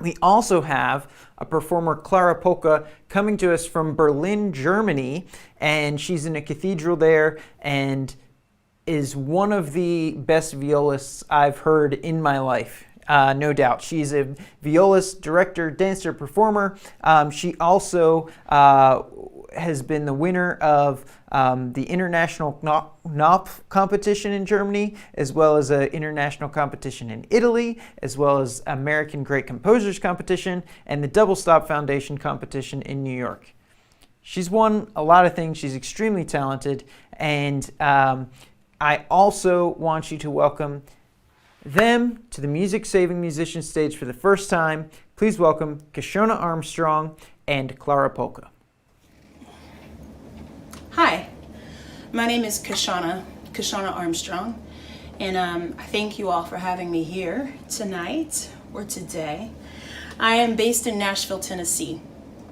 We also have a performer, Clara Polka, coming to us from Berlin, Germany, and she's in a cathedral there and is one of the best violists I've heard in my life. No doubt. She's a violist, director, dancer, performer. She also has been the winner of the international Knopf competition in Germany, as well as an international competition in Italy, as well as American Great Composers competition, and the Double Stop Foundation competition in New York. She's won a lot of things. She's extremely talented, and I also want you to welcome them to the Music Saving Musicians stage for the first time. Please welcome Kyshona Armstrong and Clara Polka. Hi, my name is Kyshona Armstrong, and I thank you all for having me here tonight or today. I am based in Nashville, Tennessee,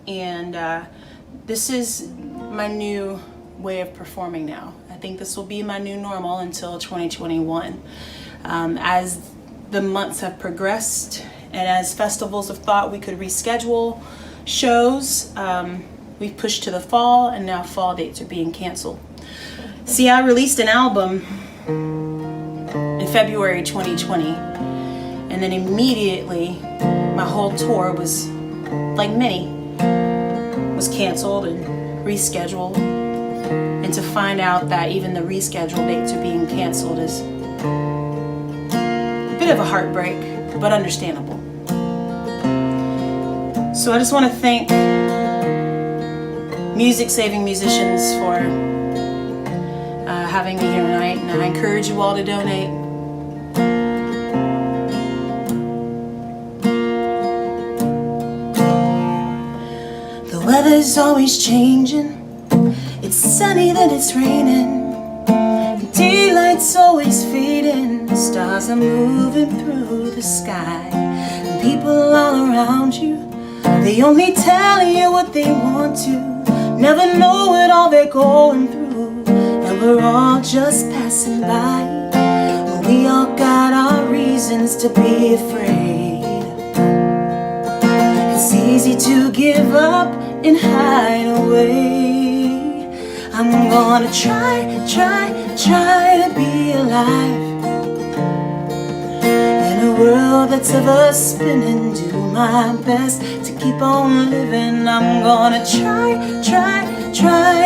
and this is my new way of performing now. I think this will be my new normal until 2021. As the months have progressed and as festivals have thought we could reschedule shows, we've pushed to the fall, and now fall dates are being canceled. See, I released an album in February 2020, and then immediately my whole tour was, like many, was canceled and rescheduled. And to find out that even the rescheduled dates are being canceled is a bit of a heartbreak, but understandable. So I just want to thank Music Saving Musicians for having me here tonight, and I encourage you all to donate. The weather's always changing. It's sunny, then it's raining. Daylight's always fading. The stars are moving through the sky. And people all around you, they only tell you what they want to. never know what all they're going through, and we're all just passing by. Well, we all got our reasons to be afraid. It's easy to give up and hide away. I'm gonna try to be alive in a world that's ever spinning. Do my best to keep on living. I'm gonna try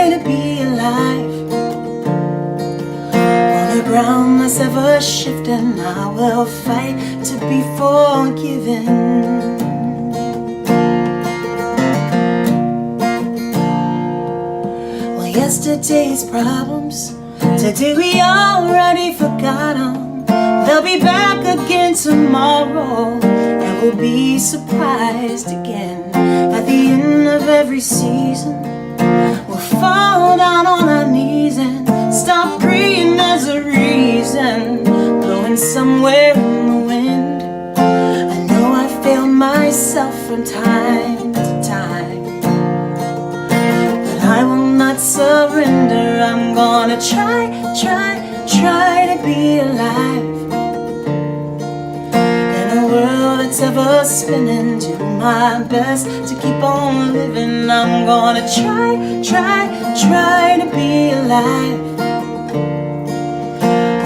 to be alive on a ground that's ever shifting. I will fight to be forgiven. Yesterday's problems, today we already forgot them. They'll be back again tomorrow, and we'll be surprised again. At the end of every season, we'll fall down on our knees and stop praying there's a reason blowing somewhere in the wind. I know I failed myself from time to time, but I will not surrender. I'm gonna try to be alive in a world that's ever spinning. Do my best to keep on living. I'm gonna try to be alive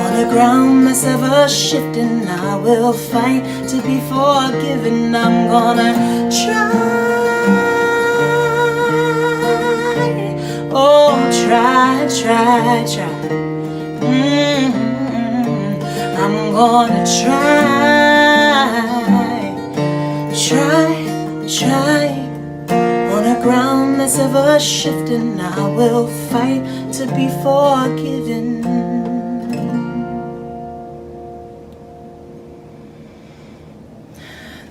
on a ground that's ever shifting. I will fight to be forgiven. I'm gonna try. Oh, try. I'm gonna try. On a ground that's ever shifting, I will fight to be forgiven.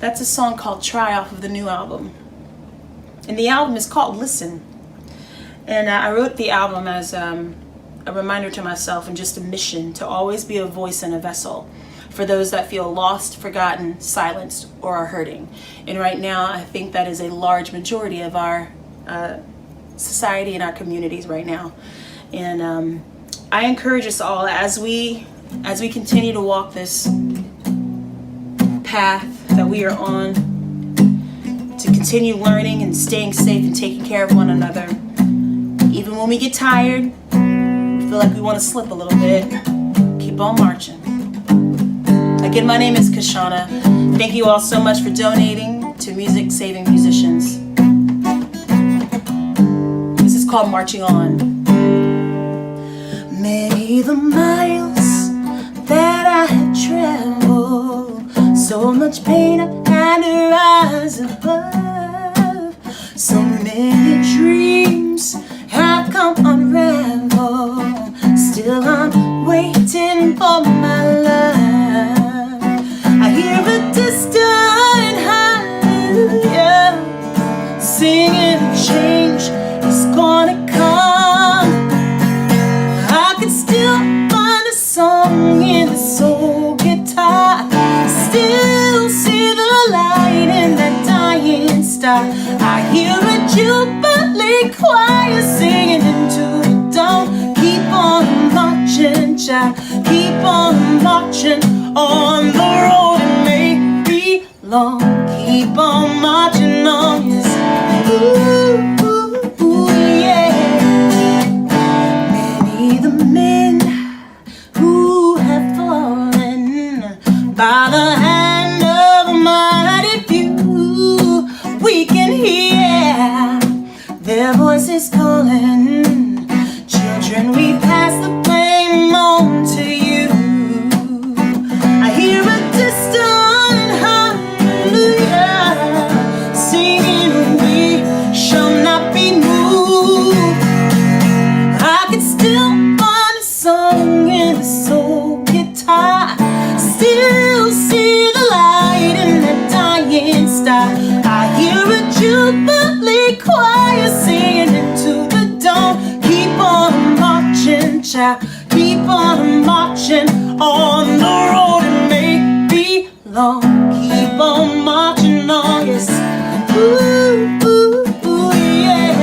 That's a song called Try off of the new album. And the album is called Listen. And I wrote the album as a reminder to myself and just a mission to always be a voice and a vessel for those that feel lost, forgotten, silenced, or are hurting. And right now, I think that is a large majority of our society and our communities right now. And I encourage us all as we continue to walk this path that we are on, to continue learning and staying safe and taking care of one another. Even when we get tired, we feel like we want to slip a little bit, keep on marching. Again, my name is Kyshona. Thank you all so much for donating to Music Saving Musicians. This is called Marching On. Many the miles that I have traveled, so much pain I've had to rise above, so many dreams have come unraveled. Still I'm waiting for my love. I hear a distant hallelujah singing, change is gonna come. I can still find a song in the soul guitar, still see the light in that dying star. I hear a jubilee choir singing into the dawn. Keep on marching, child, keep on marching on the road it may be long. Keep on marching on, yes. Ooh, ooh, ooh, yeah. Many the men who have fallen by the hand of a mighty few, we can hear their voices calling. Children, we pass the blame on to you. I hear a distant hallelujah singing, we shall not be moved. I can still find a song in the soul guitar, still see the light in that dying star. I hear a jubilee choir singing into the dawn. Keep on marching, child, keep on marching on the road it may be long. Keep on marching on, yes. Ooh, ooh, ooh, yeah.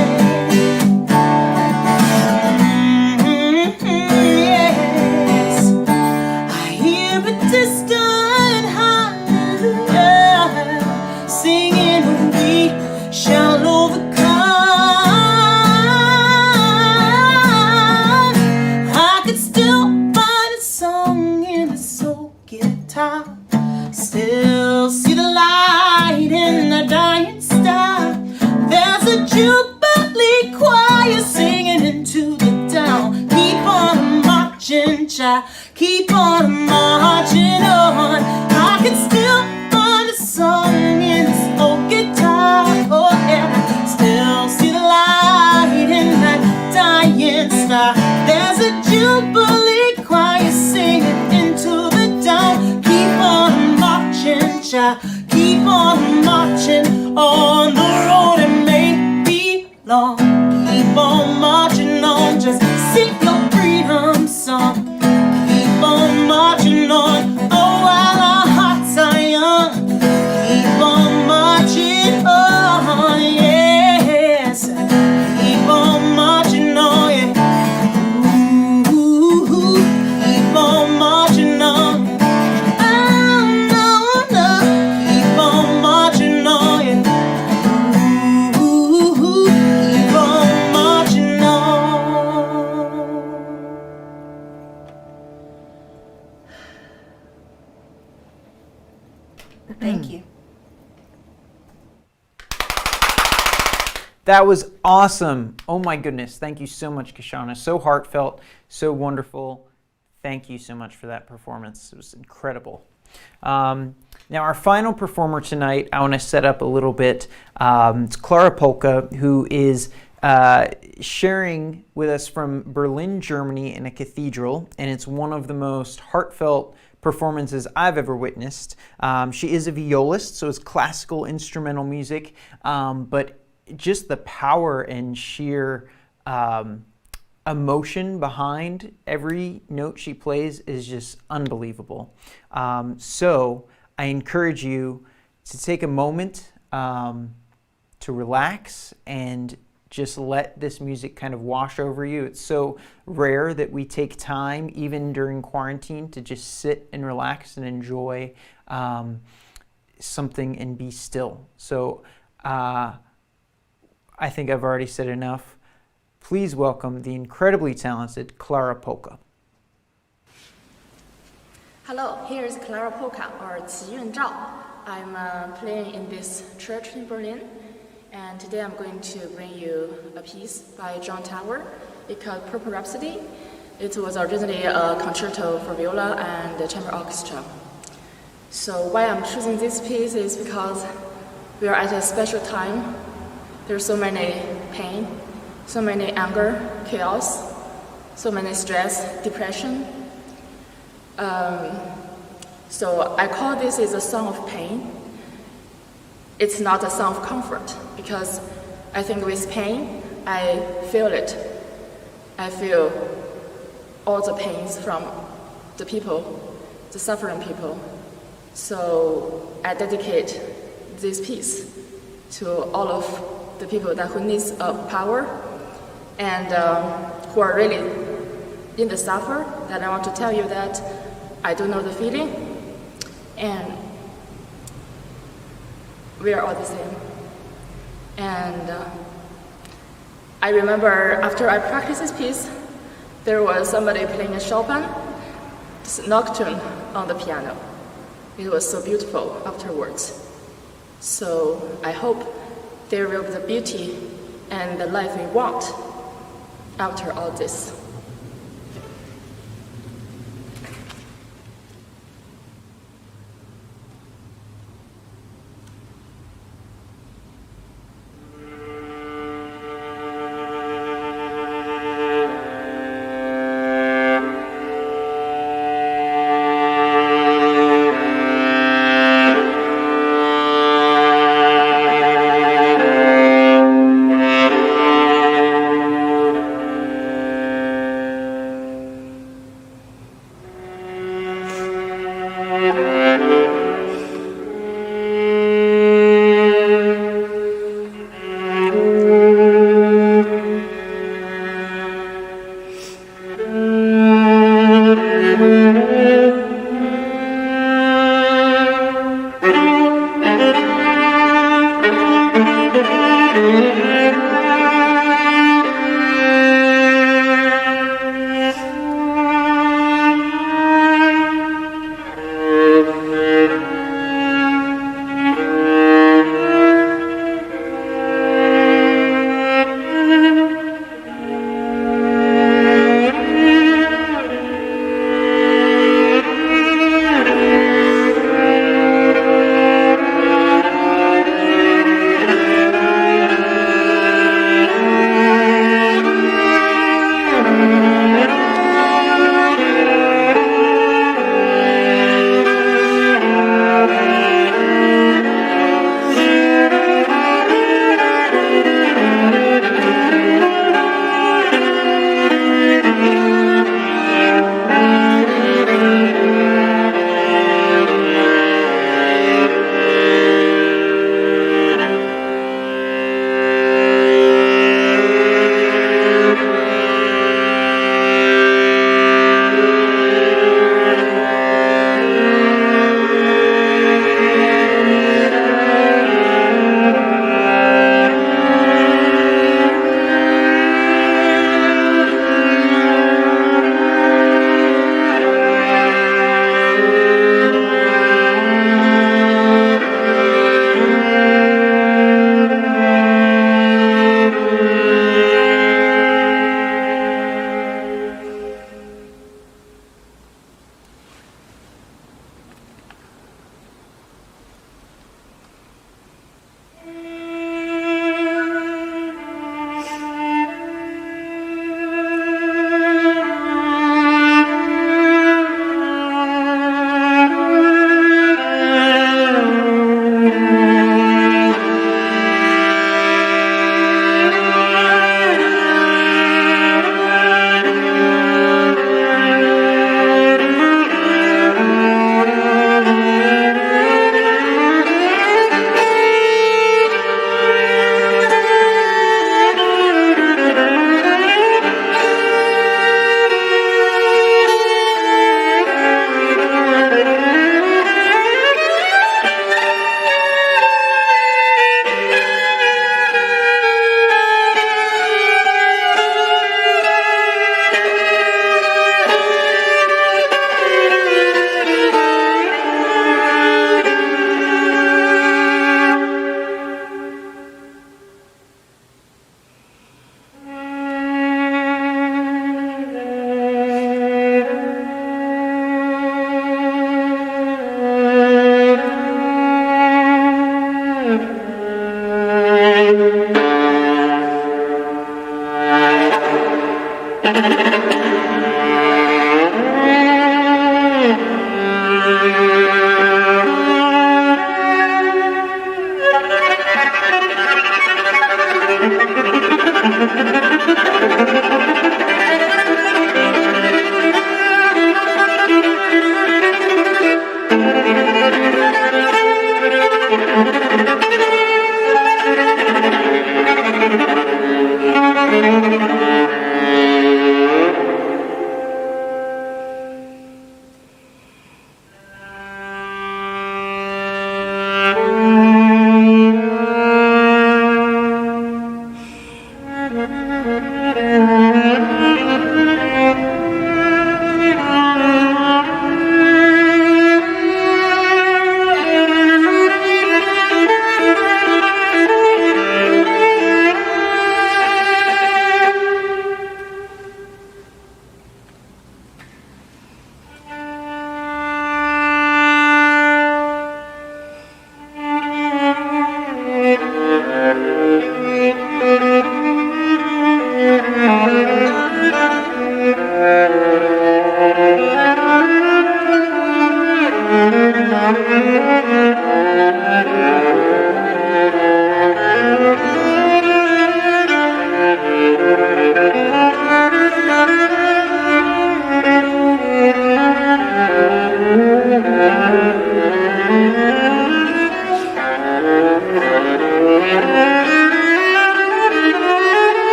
jubilee choir singing into the dawn. Keep on marching, child. Keep on marching on. I can still find a song in this old guitar. Oh yeah, still see the light in that dying star. There's a jubilee choir singing into the dawn. Keep on marching, child. Keep on marching on the road. It may be long. Keep on marching on. Just sing your freedom song. Keep on marching on. Oh, while our hearts are young. Keep on marching on. Yes. Keep on marching on. Yeah. Ooh, keep on marching on. Thank you. That was awesome. Oh my goodness. Thank you so much, Kyshona. So heartfelt, so wonderful. Thank you so much for that performance. It was incredible. Now our final performer tonight, I want to set up a little bit. It's Clara Polka, who is sharing with us from Berlin, Germany in a cathedral, and it's one of the most heartfelt performances I've ever witnessed. She is a violist, so it's classical instrumental music, but just the power and sheer emotion behind every note she plays is just unbelievable. So I encourage you to take a moment to relax and just let this music kind of wash over you. It's so rare that we take time, even during quarantine, to just sit and relax and enjoy something and be still. So I think I've already said enough. Please welcome the incredibly talented Clara Polka. Hello, here is Clara Polka, or 祈愿照. I'm playing in this church in Berlin, and today I'm going to bring you a piece by John Tower. It's called Purple Rhapsody. It was originally a concerto for viola and the chamber orchestra. So why I'm choosing this piece is because we are at a special time. There's so many pain, so many anger, chaos, so many stress, depression. So I call this is a song of pain. It's not a song of comfort, because I think with pain, I feel it. I feel all the pains from the people, the suffering people. So I dedicate this piece to all of the people that who needs power and who are really in the suffer. That I want to tell you that I do know the feeling, and we are all the same. And I remember after I practiced this piece, there was somebody playing a Chopin, this nocturne on the piano. It was so beautiful afterwards. So I hope there will be the beauty and the life we want after all this.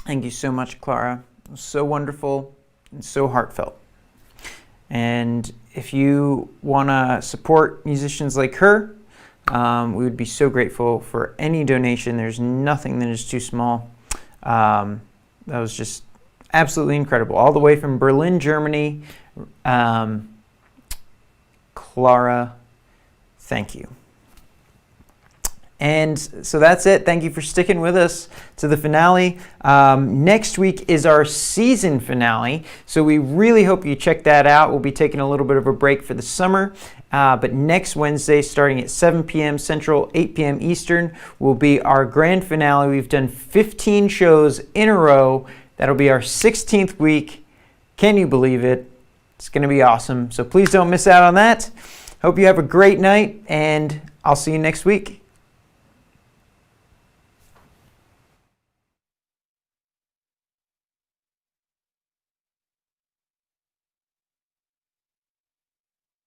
Thank you so much, Clara. It was so wonderful and so heartfelt. And if you want to support musicians like her, we would be so grateful for any donation. There's nothing that is too small. That was just absolutely incredible. All the way from Berlin, Germany. Clara, thank you. And so that's it. Thank you for sticking with us to the finale. Next week is our season finale, so we really hope you check that out. We'll be taking a little bit of a break for the summer, but next Wednesday, starting at 7 p.m. Central, 8 p.m. Eastern, will be our grand finale. We've done 15 shows in a row. That'll be our 16th week. Can you believe it? It's going to be awesome. So please don't miss out on that. Hope you have a great night, and I'll see you next week.